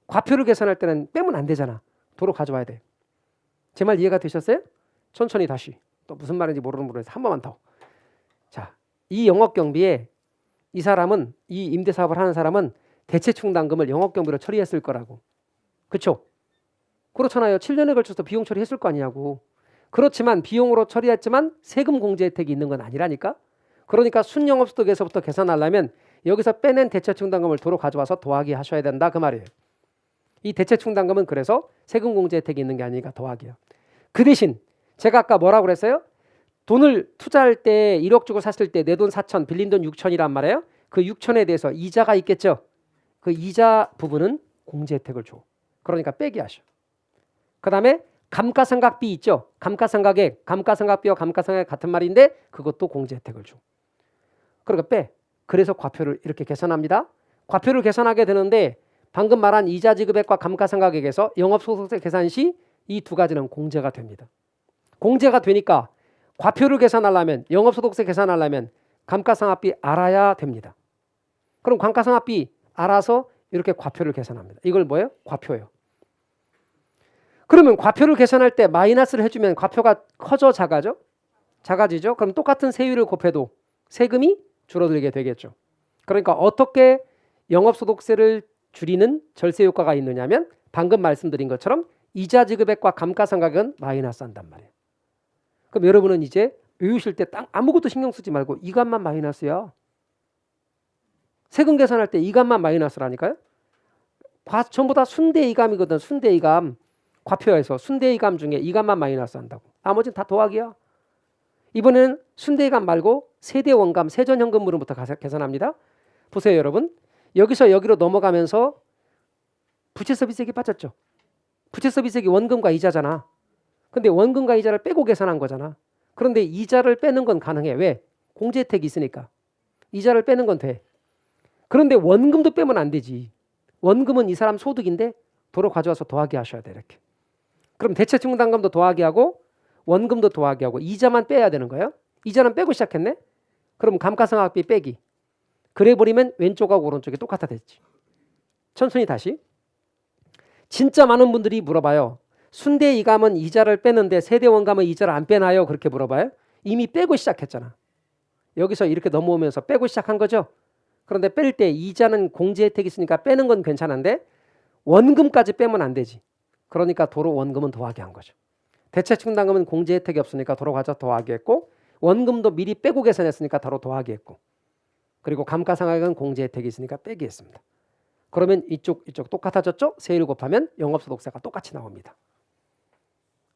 과표를 계산할 때는 빼면 안 되잖아. 도로 가져와야 돼. 제 말 이해가 되셨어요? 천천히 다시. 또 무슨 말인지 모르는 분에서 한 번만 더. 자, 이 영업경비에 이 사람은, 이 임대사업을 하는 사람은 대체충당금을 영업경비로 처리했을 거라고. 그렇죠? 그렇잖아요. 7년에 걸쳐서 비용 처리했을 거 아니냐고. 그렇지만 비용으로 처리했지만 세금 공제 혜택이 있는 건 아니라니까. 그러니까 순영업소득에서부터 계산하려면 여기서 빼낸 대체충당금을 도로 가져와서 더하기 하셔야 된다 그 말이에요. 이 대체충당금은 그래서 세금공제 혜택이 있는 게 아니니까 더하기요. 그 대신 제가 아까 뭐라고 그랬어요? 돈을 투자할 때 1억 주고 샀을 때 내 돈 4천 빌린 돈 6천이란 말이에요. 그 6천에 대해서 이자가 있겠죠. 그 이자 부분은 공제 혜택을 줘. 그러니까 빼기 하셔. 그 다음에 감가상각비 있죠. 감가상각액, 감가상각비와 감가상각액 같은 말인데 그것도 공제 혜택을 줘. 그러니까 빼. 그래서 과표를 이렇게 계산합니다. 과표를 계산하게 되는데 방금 말한 이자 지급액과 감가상각액에서 영업소득세 계산 시 이 두 가지는 공제가 됩니다. 공제가 되니까 과표를 계산하려면 영업소득세 계산하려면 감가상각비 알아야 됩니다. 그럼 감가상각비 알아서 이렇게 과표를 계산합니다. 이걸 뭐예요? 과표예요. 그러면 과표를 계산할 때 마이너스를 해주면 과표가 커져 작아져? 작아지죠. 그럼 똑같은 세율을 곱해도 세금이 줄어들게 되겠죠. 그러니까 어떻게 영업소득세를 줄이는 절세 효과가 있느냐면 방금 말씀드린 것처럼 이자 지급액과 감가상각은 마이너스 한단 말이에요. 그럼 여러분은 이제 외우실 때 딱 아무것도 신경 쓰지 말고 이 값만 마이너스야. 세금 계산할 때 이 값만 마이너스라니까요. 전부 다 순대이감이거든. 순대이감. 과표에서 순대이감 중에 이 값만 마이너스 한다고. 나머지는 다 더하기야. 이번에는 순대이감 말고 세대원감, 세전현금물음부터 계산합니다. 보세요 여러분. 여기서 여기로 넘어가면서 부채서비스액이 빠졌죠. 부채서비스액이 원금과 이자잖아. 근데 원금과 이자를 빼고 계산한 거잖아. 그런데 이자를 빼는 건 가능해. 왜? 공제 혜택이 있으니까. 이자를 빼는 건 돼. 그런데 원금도 빼면 안 되지. 원금은 이 사람 소득인데 도로 가져와서 더하기 하셔야 돼. 이렇게. 그럼 대체충당금도 더하기 하고 원금도 더하기 하고 이자만 빼야 되는 거예요. 이자는 빼고 시작했네. 그럼 감가상각비 빼기. 그래 버리면 왼쪽하고 오른쪽이 똑같아 됐지. 천천히 다시. 진짜 많은 분들이 물어봐요. 순대이감은 이자를 빼는데 세대원감은 이자를 안 빼나요? 그렇게 물어봐요. 이미 빼고 시작했잖아. 여기서 이렇게 넘어오면서 빼고 시작한 거죠. 그런데 뺄 때 이자는 공제 혜택이 있으니까 빼는 건 괜찮은데 원금까지 빼면 안 되지. 그러니까 도로 원금은 더하기 한 거죠. 대체충당금은 공제 혜택이 없으니까 도로 가져 더하기 했고 원금도 미리 빼고 계산했으니까 도로 더하기 했고 그리고 감가상각은 공제 혜택이 있으니까 빼기 했습니다. 그러면 이쪽 똑같아졌죠? 세율 곱하면 영업소득세가 똑같이 나옵니다.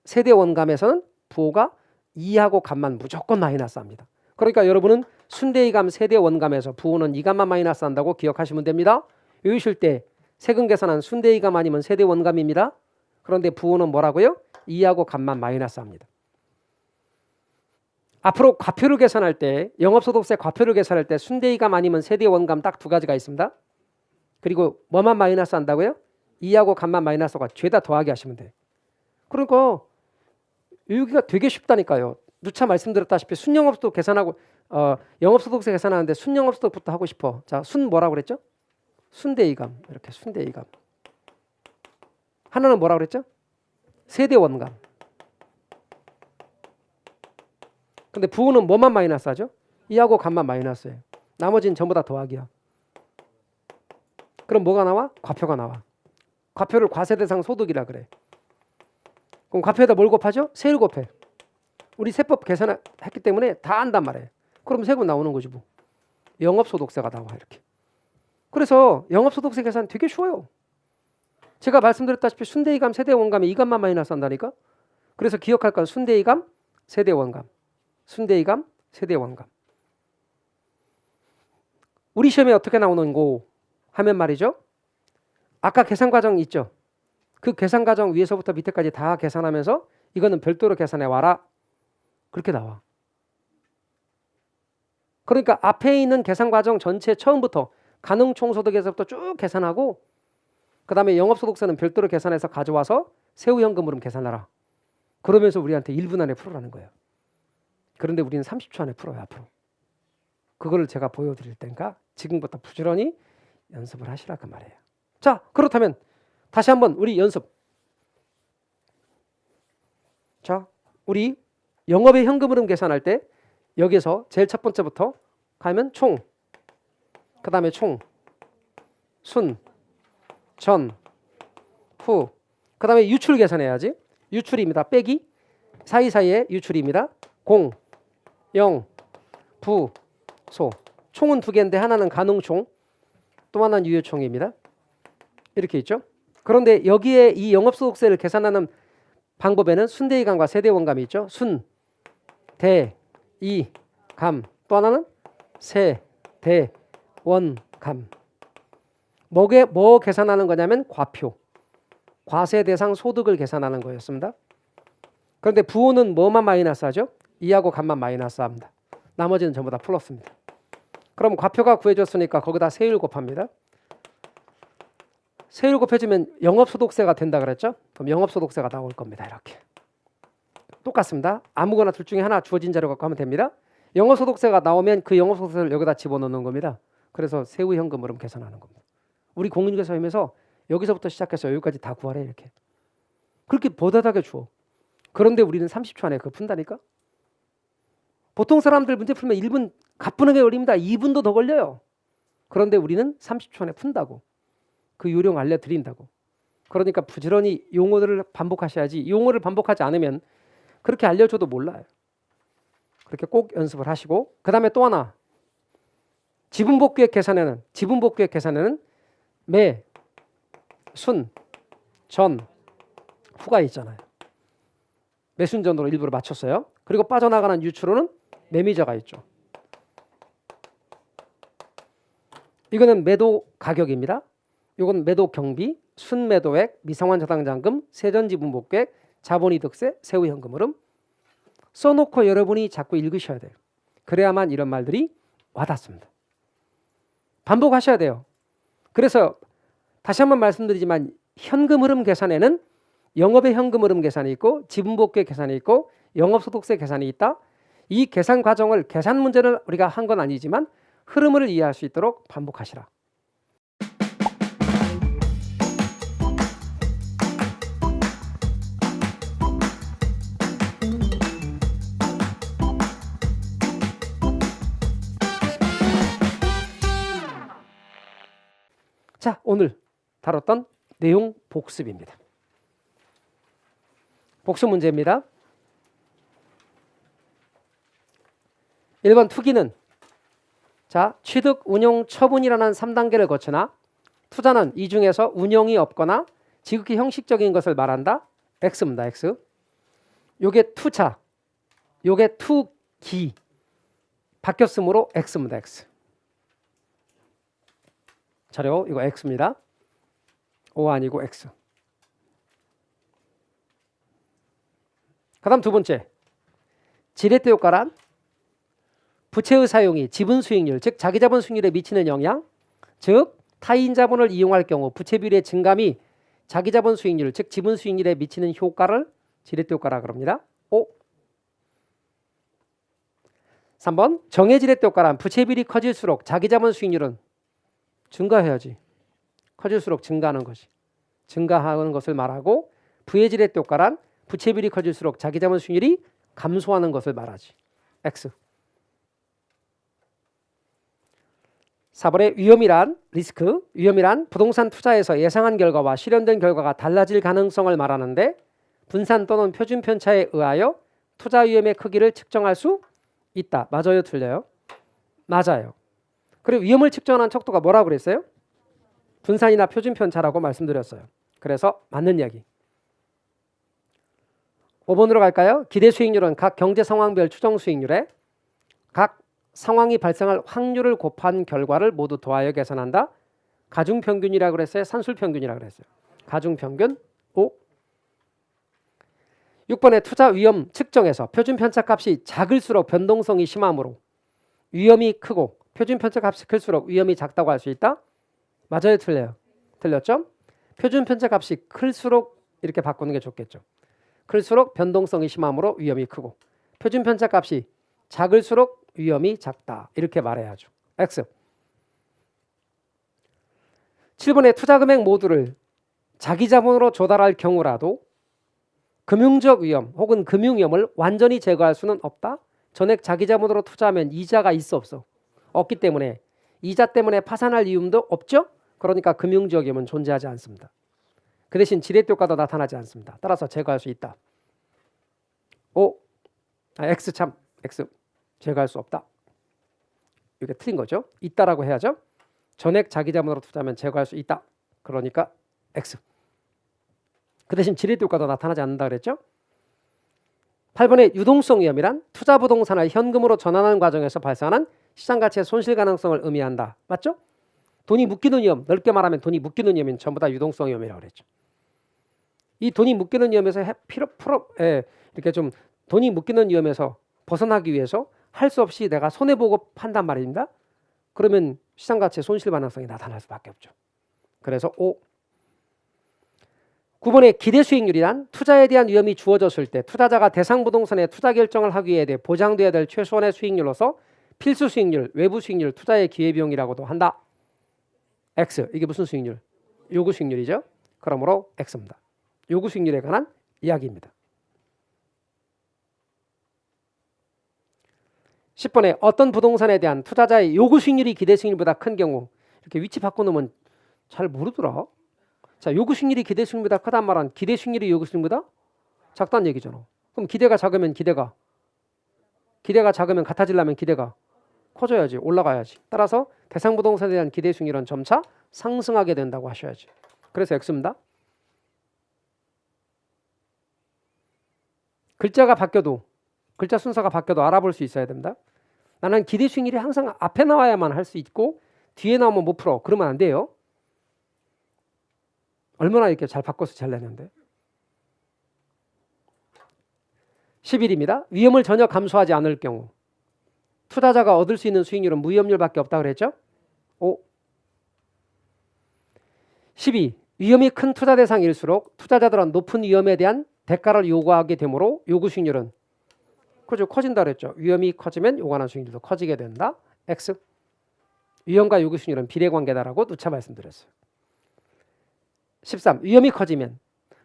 세대 원감에서는 부호가 이하고 감만 무조건 마이너스 합니다. 그러니까 여러분은 순대이감 세대 원감에서 부호는 이감만 마이너스 한다고 기억하시면 됩니다. 외우실 때 세금 계산한 순대이감 아니면 세대 원감입니다. 그런데 부호는 뭐라고요? 이하고 감만 마이너스 합니다. 앞으로 과표를 계산할 때 영업소득세 과표를 계산할 때 순대이감 아니면 세대 원감 딱 두 가지가 있습니다. 그리고 뭐만 마이너스 한다고요? 이하고 감만 마이너스가 죄다 더하기 하시면 돼요. 그러니까 여기가 되게 쉽다니까요. 누차 말씀드렸다시피 순영업소득 계산하고 영업소득세 계산하는데 순영업소득부터 하고 싶어. 자, 순 뭐라고 그랬죠? 순대이감. 이렇게 순대이감. 하나는 뭐라고 그랬죠? 세대원감. 근데 부호는 뭐만 마이너스 하죠? 이하고 감만 마이너스예요. 나머지는 전부 다 더하기야. 그럼 뭐가 나와? 과표가 나와. 과표를 과세대상 소득이라 그래. 그럼 과표에다 뭘 곱하죠? 세율 곱해. 우리 세법 계산했기 때문에 다 안단 말이에요. 그럼 세금 나오는 거지 뭐. 영업소득세가 나와 이렇게. 그래서 영업소득세 계산 되게 쉬워요. 제가 말씀드렸다시피 순대이감, 세대원감에 이감만 마이너스 한다니까. 그래서 기억할 건 순대이감, 세대원감. 순대이감, 세대원감. 우리 시험에 어떻게 나오는 거 하면 말이죠. 아까 계산 과정 있죠. 그 계산 과정 위에서부터 밑에까지 다 계산하면서 이거는 별도로 계산해 와라. 그렇게 나와. 그러니까 앞에 있는 계산 과정 전체 처음부터 가능총소득에서부터 쭉 계산하고 그 다음에 영업소득세는 별도로 계산해서 가져와서 세후현금으로 계산하라. 그러면서 우리한테 1분 안에 풀으라는 거예요. 그런데 우리는 30초 안에 풀어요. 앞으로. 그거를 제가 보여드릴 테니까 지금부터 부지런히 연습을 하시라 그 말이에요. 자, 그렇다면 다시 한번 우리 연습. 자, 우리 영업의 현금 흐름 계산할 때 여기서 제일 첫 번째부터 가면 총, 그 다음에 총, 순, 전, 후, 그 다음에 유출 계산해야지. 유출입니다. 빼기, 사이사이에 유출입니다. 공, 영, 부, 소. 총은 두 개인데 하나는 가능총, 또 하나는 유효총입니다. 이렇게 있죠. 그런데 여기에 이 영업소득세를 계산하는 방법에는 순대이감과 세대원감이 있죠. 순, 대, 이, 감. 또 하나는 세, 대, 원, 감. 뭐 계산하는 거냐면 과표. 과세 대상 소득을 계산하는 거였습니다. 그런데 부호는 뭐만 마이너스 하죠? 이하고 감만 마이너스 합니다. 나머지는 전부 다 플러스입니다. 그럼 과표가 구해졌으니까 거기다 세율 곱합니다. 세율 곱해주면 영업소득세가 된다 그랬죠? 그럼 영업소득세가 나올 겁니다. 이렇게. 똑같습니다. 아무거나 둘 중에 하나 주어진 자료 갖고 하면 됩니다. 영업소득세가 나오면 그 영업소득세를 여기다 집어넣는 겁니다. 그래서 세후현금 흐름 계산하는 겁니다. 우리 공인중개사님에서 여기서부터 시작해서 여기까지 다 구하래 이렇게. 그렇게 보다하게 주어. 그런데 우리는 30초 안에 그거 푼다니까? 보통 사람들 문제 풀면 1분 가뿐하게 걸립니다. 2분도 더 걸려요. 그런데 우리는 30초 안에 푼다고. 그 요령 알려드린다고. 그러니까 부지런히 용어들을 반복하셔야지. 용어를 반복하지 않으면 그렇게 알려줘도 몰라요. 그렇게 꼭 연습을 하시고, 그 다음에 또 하나, 지분복귀액 계산에는 매, 순, 전, 후가 있잖아요. 매순전으로 일부러 맞췄어요. 그리고 빠져나가는 유추로는 매미자가 있죠. 이거는 매도 가격입니다. 이건 매도 경비, 순매도액, 미상환 저당장금, 세전지분복객, 자본이득세, 세후현금 흐름 써놓고 여러분이 자꾸 읽으셔야 돼요. 그래야만 이런 말들이 와닿습니다. 반복하셔야 돼요. 그래서 다시 한번 말씀드리지만 현금 흐름 계산에는 영업의 현금 흐름 계산이 있고 지분복귀 계산이 있고 영업소득세 계산이 있다. 이 계산 과정을 계산 문제를 우리가 한 건 아니지만 흐름을 이해할 수 있도록 반복하시라. 자, 오늘 다뤘던 내용 복습입니다. 복습 문제입니다. 1번 투기는 자, 취득, 운용, 처분이라는 3단계를 거치나 투자는 이 중에서 운용이 없거나 지극히 형식적인 것을 말한다. X입니다. X. 요게 투자, 요게 투기 바뀌었으므로 X입니다. X. 자료 이거 X입니다. O 아니고 X. 그 다음 두 번째, 지렛대 효과란 부채의 사용이 지분 수익률, 즉 자기 자본 수익률에 미치는 영향, 즉 타인 자본을 이용할 경우 부채 비율의 증감이 자기 자본 수익률, 즉 지분 수익률에 미치는 효과를 지렛대 효과라 그럽니다. O. 3번 정의 지렛대 효과란 부채 비율이 커질수록 자기 자본 수익률은 증가해야지. 커질수록 증가하는 것이. 증가하는 것을 말하고 부의 지렛대 효과란 부채 비율이 커질수록 자기 자본 수익률이 감소하는 것을 말하지. X. 4번의 위험이란 리스크, 위험이란 부동산 투자에서 예상한 결과와 실현된 결과가 달라질 가능성을 말하는데 분산 또는 표준 편차에 의하여 투자 위험의 크기를 측정할 수 있다. 맞아요, 틀려요? 맞아요. 그리고 위험을 측정하는 척도가 뭐라고 그랬어요? 분산이나 표준 편차라고 말씀드렸어요. 그래서 맞는 이야기. 5번으로 갈까요? 기대 수익률은 각 경제 상황별 추정 수익률에 각 상황이 발생할 확률을 곱한 결과를 모두 더하여 계산한다. 가중평균이라고 그랬어요? 산술평균이라고 그랬어요? 가중평균 5. 6번의 투자 위험 측정에서 표준 편차 값이 작을수록 변동성이 심하므로 위험이 크고 표준 편차 값이 클수록 위험이 작다고 할 수 있다. 맞아요, 틀려요? 틀렸죠? 표준 편차 값이 클수록 이렇게 바꾸는 게 좋겠죠. 클수록 변동성이 심하므로 위험이 크고 표준 편차 값이 작을수록 위험이 작다. 이렇게 말해야죠. X. 7번의 투자 금액 모두를 자기 자본으로 조달할 경우라도 금융적 위험 혹은 금융 위험을 완전히 제거할 수는 없다. 전액 자기 자본으로 투자하면 이자가 있어 없어? 없기 때문에 이자 때문에 파산할 이유도 없죠. 그러니까 금융적 위험은 존재하지 않습니다. 그 대신 지렛대 효과도 나타나지 않습니다. 따라서 제거할 수 있다. X 제거할 수 없다. 이게 틀린 거죠. 있다라고 해야죠. 전액 자기 자본으로 투자하면 제거할 수 있다. 그러니까 X. 그 대신 질의 효과도 나타나지 않는다 그랬죠. 8번의 유동성 위험이란 투자 부동산을 현금으로 전환하는 과정에서 발생하는 시장 가치의 손실 가능성을 의미한다. 맞죠? 돈이 묶이는 위험, 넓게 말하면 돈이 묶이는 위험은 전부 다 유동성 위험이라고 그랬죠. 이 돈이 묶이는 위험에서 이렇게 좀 돈이 묶이는 위험에서 벗어나기 위해서 할 수 없이 내가 손해보고 판단 말입니다. 그러면 시장 가치의 손실 가능성이 나타날 수밖에 없죠. 그래서 5. 9번의 기대 수익률이란 투자에 대한 위험이 주어졌을 때 투자자가 대상 부동산에 투자 결정을 하기 위해 보장돼야 될 최소한의 수익률로서 필수 수익률, 외부 수익률, 투자의 기회비용이라고도 한다. X. 이게 무슨 수익률? 요구 수익률이죠. 그러므로 X입니다. 요구 수익률에 관한 이야기입니다. 10번에 어떤 부동산에 대한 투자자의 요구 수익률이 기대 수익률보다 큰 경우 이렇게 위치 바꿔놓으면 잘 모르더라. 자, 요구 수익률이 기대 수익률보다 크단 말은 기대 수익률이 요구 수익률보다 작다는 얘기잖아. 그럼 기대가 작으면 기대가 작으면 같아지려면 기대가 커져야지, 올라가야지. 따라서 대상 부동산에 대한 기대 수익률은 점차 상승하게 된다고 하셔야지. 그래서 X입니다. 글자가 바뀌어도 글자 순서가 바뀌어도 알아볼 수 있어야 됩니다. 나는 기대 수익률이 항상 앞에 나와야만 할 수 있고 뒤에 나오면 못 풀어. 그러면 안 돼요. 얼마나 이렇게 잘 바꿔서 잘 내는데. 11입니다. 위험을 전혀 감수하지 않을 경우 투자자가 얻을 수 있는 수익률은 무위험률밖에 없다고 그랬죠? 5. 12. 위험이 큰 투자 대상일수록 투자자들은 높은 위험에 대한 대가를 요구하게 되므로 요구 수익률은 그죠? 커진다 그랬죠. 위험이 커지면 요구하는 수익률도 커지게 된다. X. 위험과 요구 수익률은 비례관계다라고 누차 말씀드렸어요. 13. 위험이 커지면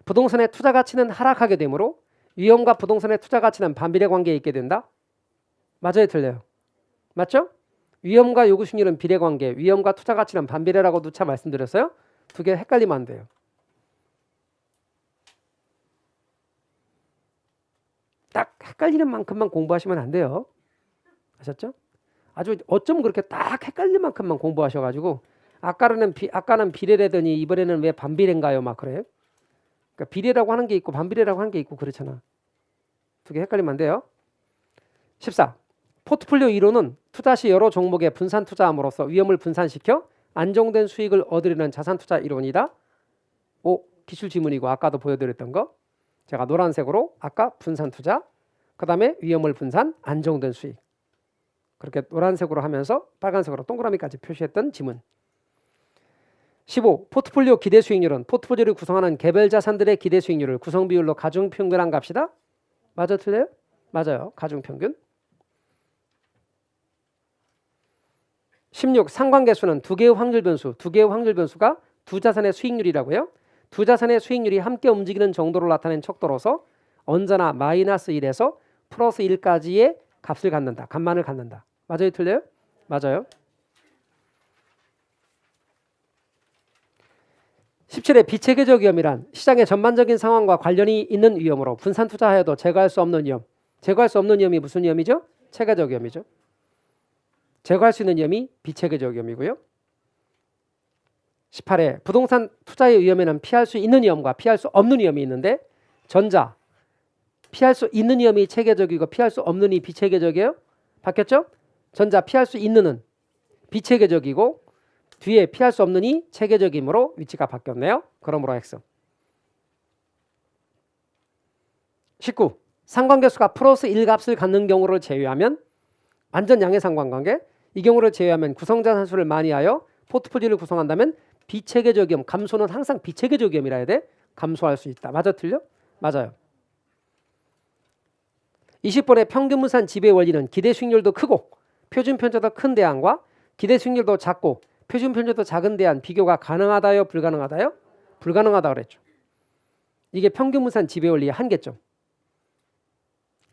부동산의 투자 가치는 하락하게 되므로 위험과 부동산의 투자 가치는 반비례 관계에 있게 된다. 맞아요, 틀려요? 맞죠? 위험과 요구 수익률은 비례 관계, 위험과 투자 가치는 반비례라고 누차 말씀드렸어요. 두 개 헷갈리면 안 돼요. 딱 헷갈리는 만큼만 공부하시면 안 돼요. 아셨죠? 아주 어쩜 그렇게 딱 헷갈릴 만큼만 공부하셔가지고 아까는 비례라더니 이번에는 왜 반비례인가요? 막 그래요. 그러니까 비례라고 하는 게 있고 반비례라고 하는 게 있고 그렇잖아. 두 개 헷갈리면 안 돼요. 14. 포트폴리오 이론은 투자 시 여러 종목에 분산 투자함으로써 위험을 분산시켜 안정된 수익을 얻으려는 자산 투자 이론이다. 5. 기출 지문이고 아까도 보여드렸던 거. 제가 노란색으로 아까 분산 투자, 그 다음에 위험을 분산, 안정된 수익. 그렇게 노란색으로 하면서 빨간색으로 동그라미까지 표시했던 지문. 15. 포트폴리오 기대 수익률은 포트폴리오를 구성하는 개별 자산들의 기대 수익률을 구성 비율로 가중평균한 값이다. 맞아, 틀려요? 맞아요. 가중평균. 16. 상관계수는 두 개의 확률 변수가 두 자산의 수익률이라고요. 두 자산의 수익률이 함께 움직이는 정도를 나타낸 척도로서 언제나 마이너스 1에서 플러스 1까지의 값을 갖는다. 값만을 갖는다. 맞아요? 틀려요? 맞아요. 17의 비체계적 위험이란 시장의 전반적인 상황과 관련이 있는 위험으로 분산 투자하여도 제거할 수 없는 위험. 제거할 수 없는 위험이 무슨 위험이죠? 체계적 위험이죠. 제거할 수 있는 위험이 비체계적 위험이고요. 18회 부동산 투자의 위험에는 피할 수 있는 위험과 피할 수 없는 위험이 있는데 전자 피할 수 있는 위험이 체계적이고 피할 수 없는 이 비체계적이에요. 바뀌었죠? 전자 피할 수 있는은 비체계적이고 뒤에 피할 수 없는 이 체계적이므로 위치가 바뀌었네요. 그러므로 X. 19. 상관계수가 플러스 1값을 갖는 경우를 제외하면 완전 양의 상관관계 이 경우를 제외하면 구성자산 수를 많이 하여 포트폴리오를 구성한다면 비체계적 위험, 감소는 항상 비체계적 위험이라 해야 돼. 감소할 수 있다. 맞아, 틀려? 맞아요. 20번의 평균분산 지배 원리는 기대 수익률도 크고 표준 편차도 큰 대안과 기대 수익률도 작고 표준 편차도 작은 대안 비교가 가능하다요, 불가능하다요? 불가능하다 그랬죠. 이게 평균분산 지배 원리의 한계점.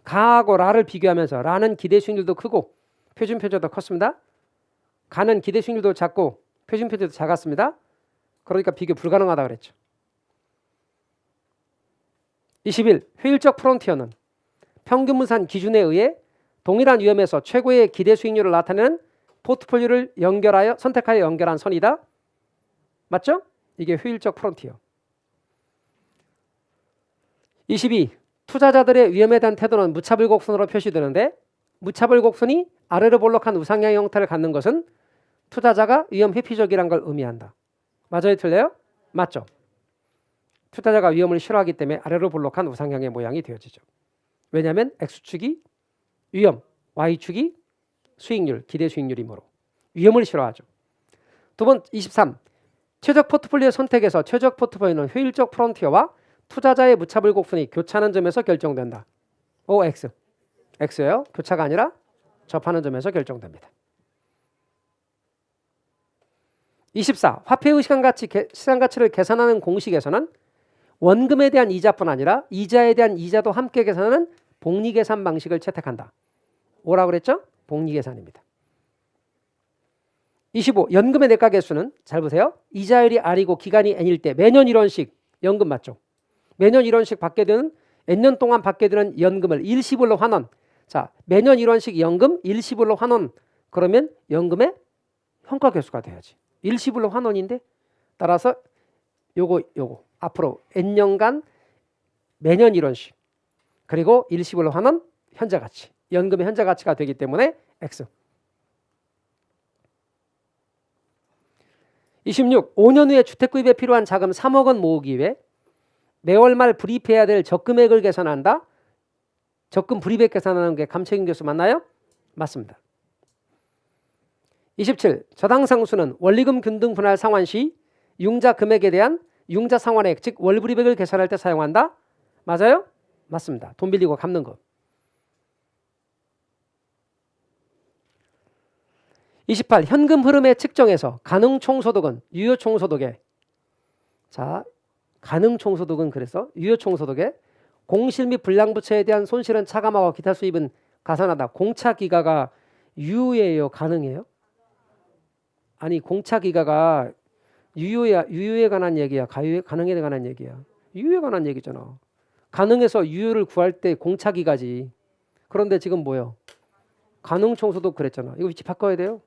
가하고 라를 비교하면서 라는 기대 수익률도 크고 표준 편차도 컸습니다. 가는 기대 수익률도 작고 표준 편차도 작았습니다. 그러니까 비교 불가능하다 그랬죠. 21. 효율적 프론티어는 평균분산 기준에 의해 동일한 위험에서 최고의 기대 수익률을 나타내는 포트폴리오를 연결하여 선택하여 연결한 선이다. 맞죠? 이게 효율적 프론티어. 22. 투자자들의 위험에 대한 태도는 무차별 곡선으로 표시되는데 무차별 곡선이 아래로 볼록한 우상향 형태를 갖는 것은 투자자가 위험 회피적이란 걸 의미한다. 맞아요? 틀려요? 맞죠? 투자자가 위험을 싫어하기 때문에 아래로 볼록한 우상향의 모양이 되어지죠. 왜냐하면 X축이 위험, Y축이 수익률, 기대 수익률이므로 위험을 싫어하죠. 두 번 23. 최적 포트폴리오 선택에서 최적 포트폴리오는 효율적 프론티어와 투자자의 무차별 곡선이 교차하는 점에서 결정된다. OX. X예요. 교차가 아니라 접하는 점에서 결정됩니다. 24. 화폐의 시간가치를 계산하는 공식에서는 원금에 대한 이자뿐 아니라 이자에 대한 이자도 함께 계산하는 복리계산 방식을 채택한다. 뭐라고 그랬죠? 복리계산입니다. 25. 연금의 내과 개수는 잘 보세요. 이자율이 R이고 기간이 N일 때 매년 1원씩 연금 맞죠? 매년 1원씩 받게 되는 N년 동안 받게 되는 연금을 일시불로 환원. 자, 매년 1원씩 연금 일시불로 환원. 그러면 연금의 현가 개수가 돼야지. 일시불로 환원인데 따라서 요거 앞으로 N년간 매년 1원씩 그리고 일시불로 환원 현재 가치. 연금의 현재 가치가 되기 때문에 X. 26. 5년 후에 주택 구입에 필요한 자금 3억 원 모으기 위해 매월 말 불입해야 될 적금액을 계산한다. 적금 불입액 계산하는 게 감책인 교수 맞나요? 맞습니다. 27. 저당 상수는 원리금 균등 분할 상환 시 융자 금액에 대한 융자 상환액 즉 월불입액을 계산할 때 사용한다. 맞아요? 맞습니다. 돈 빌리고 갚는 것. 28. 현금 흐름의 측정에서 가능 총소득은 유효 총소득에 자 가능 총소득은 그래서 유효 총소득에 공실 및 불량부채에 대한 손실은 차감하고 기타 수입은 가산하다. 공차 기가가 유효예요, 가능해요? 아니 공차 기가가 유효에 관한 얘기야, 가능에 관한 얘기야. 유효에 관한 얘기잖아. 가능해서 유효를 구할 때 공차 기가지. 그런데 지금 뭐요? 가능 총소득 그랬잖아. 이거 위치 바꿔야 돼요.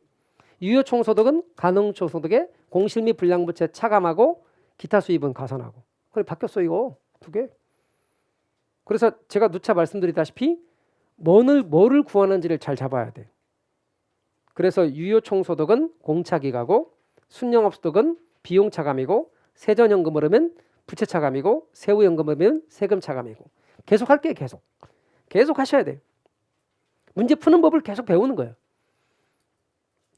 유효 총소득은 가능 총소득에 공실 및 불량부채 차감하고 기타 수입은 가산하고. 그래 바뀌었어 이거 두 개. 그래서 제가 누차 말씀드리다시피 뭐를 구하는지를 잘 잡아야 돼. 그래서 유효 총소득은 공차 기가고 순영업소득은 비용 차감이고 세전연금 흐르면 부채 차감이고 세후연금 흐르면 세금 차감이고 계속 할게요. 계속 하셔야 돼요. 문제 푸는 법을 계속 배우는 거예요.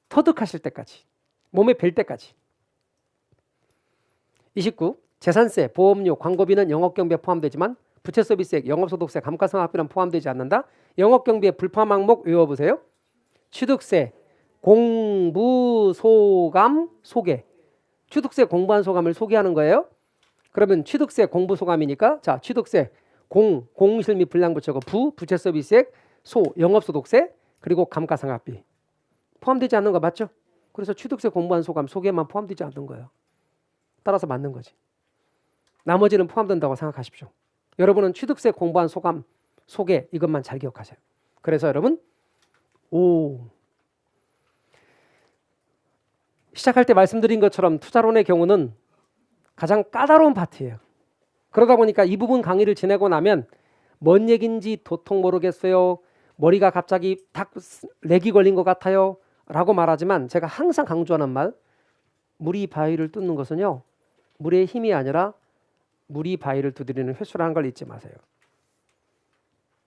터득하실 때까지 몸에 뵐 때까지. 29. 재산세, 보험료, 광고비는 영업경비에 포함되지만 부채서비스액, 영업소득세, 감가상각비는 포함되지 않는다. 영업경비의 불포함 항목 외워보세요. 취득세, 공부소감, 소개. 취득세 공부한 소감을 소개하는 거예요. 그러면 취득세 공부소감이니까 자 취득세 공실 및 불량부채고 부채서비스액, 영업소득세 그리고 감가상각비 포함되지 않는 거 맞죠? 그래서 취득세 공부한 소감 소개만 포함되지 않는 거예요. 따라서 맞는 거지. 나머지는 포함된다고 생각하십시오. 여러분은 취득세 공부한 소감 소개 이것만 잘 기억하세요. 그래서 여러분 시작할 때 말씀드린 것처럼 투자론의 경우는 가장 까다로운 파트예요. 그러다 보니까 이 부분 강의를 지내고 나면 뭔 얘기인지 도통 모르겠어요. 머리가 갑자기 탁 렉이 걸린 것 같아요. 라고 말하지만 제가 항상 강조하는 말 물이 바위를 뚫는 것은요. 물의 힘이 아니라 물이 바위를 두드리는 횟수라는 걸 잊지 마세요.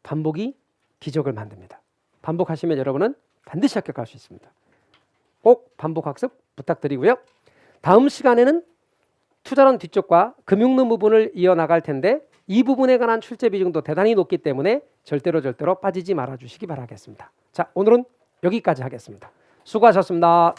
반복이 기적을 만듭니다. 반복하시면 여러분은 반드시 합격할 수 있습니다. 꼭 반복 학습 부탁드리고요. 다음 시간에는 투자론 뒤쪽과 금융론 부분을 이어나갈 텐데 이 부분에 관한 출제 비중도 대단히 높기 때문에 절대로 빠지지 말아주시기 바라겠습니다. 자, 오늘은 여기까지 하겠습니다. 수고하셨습니다.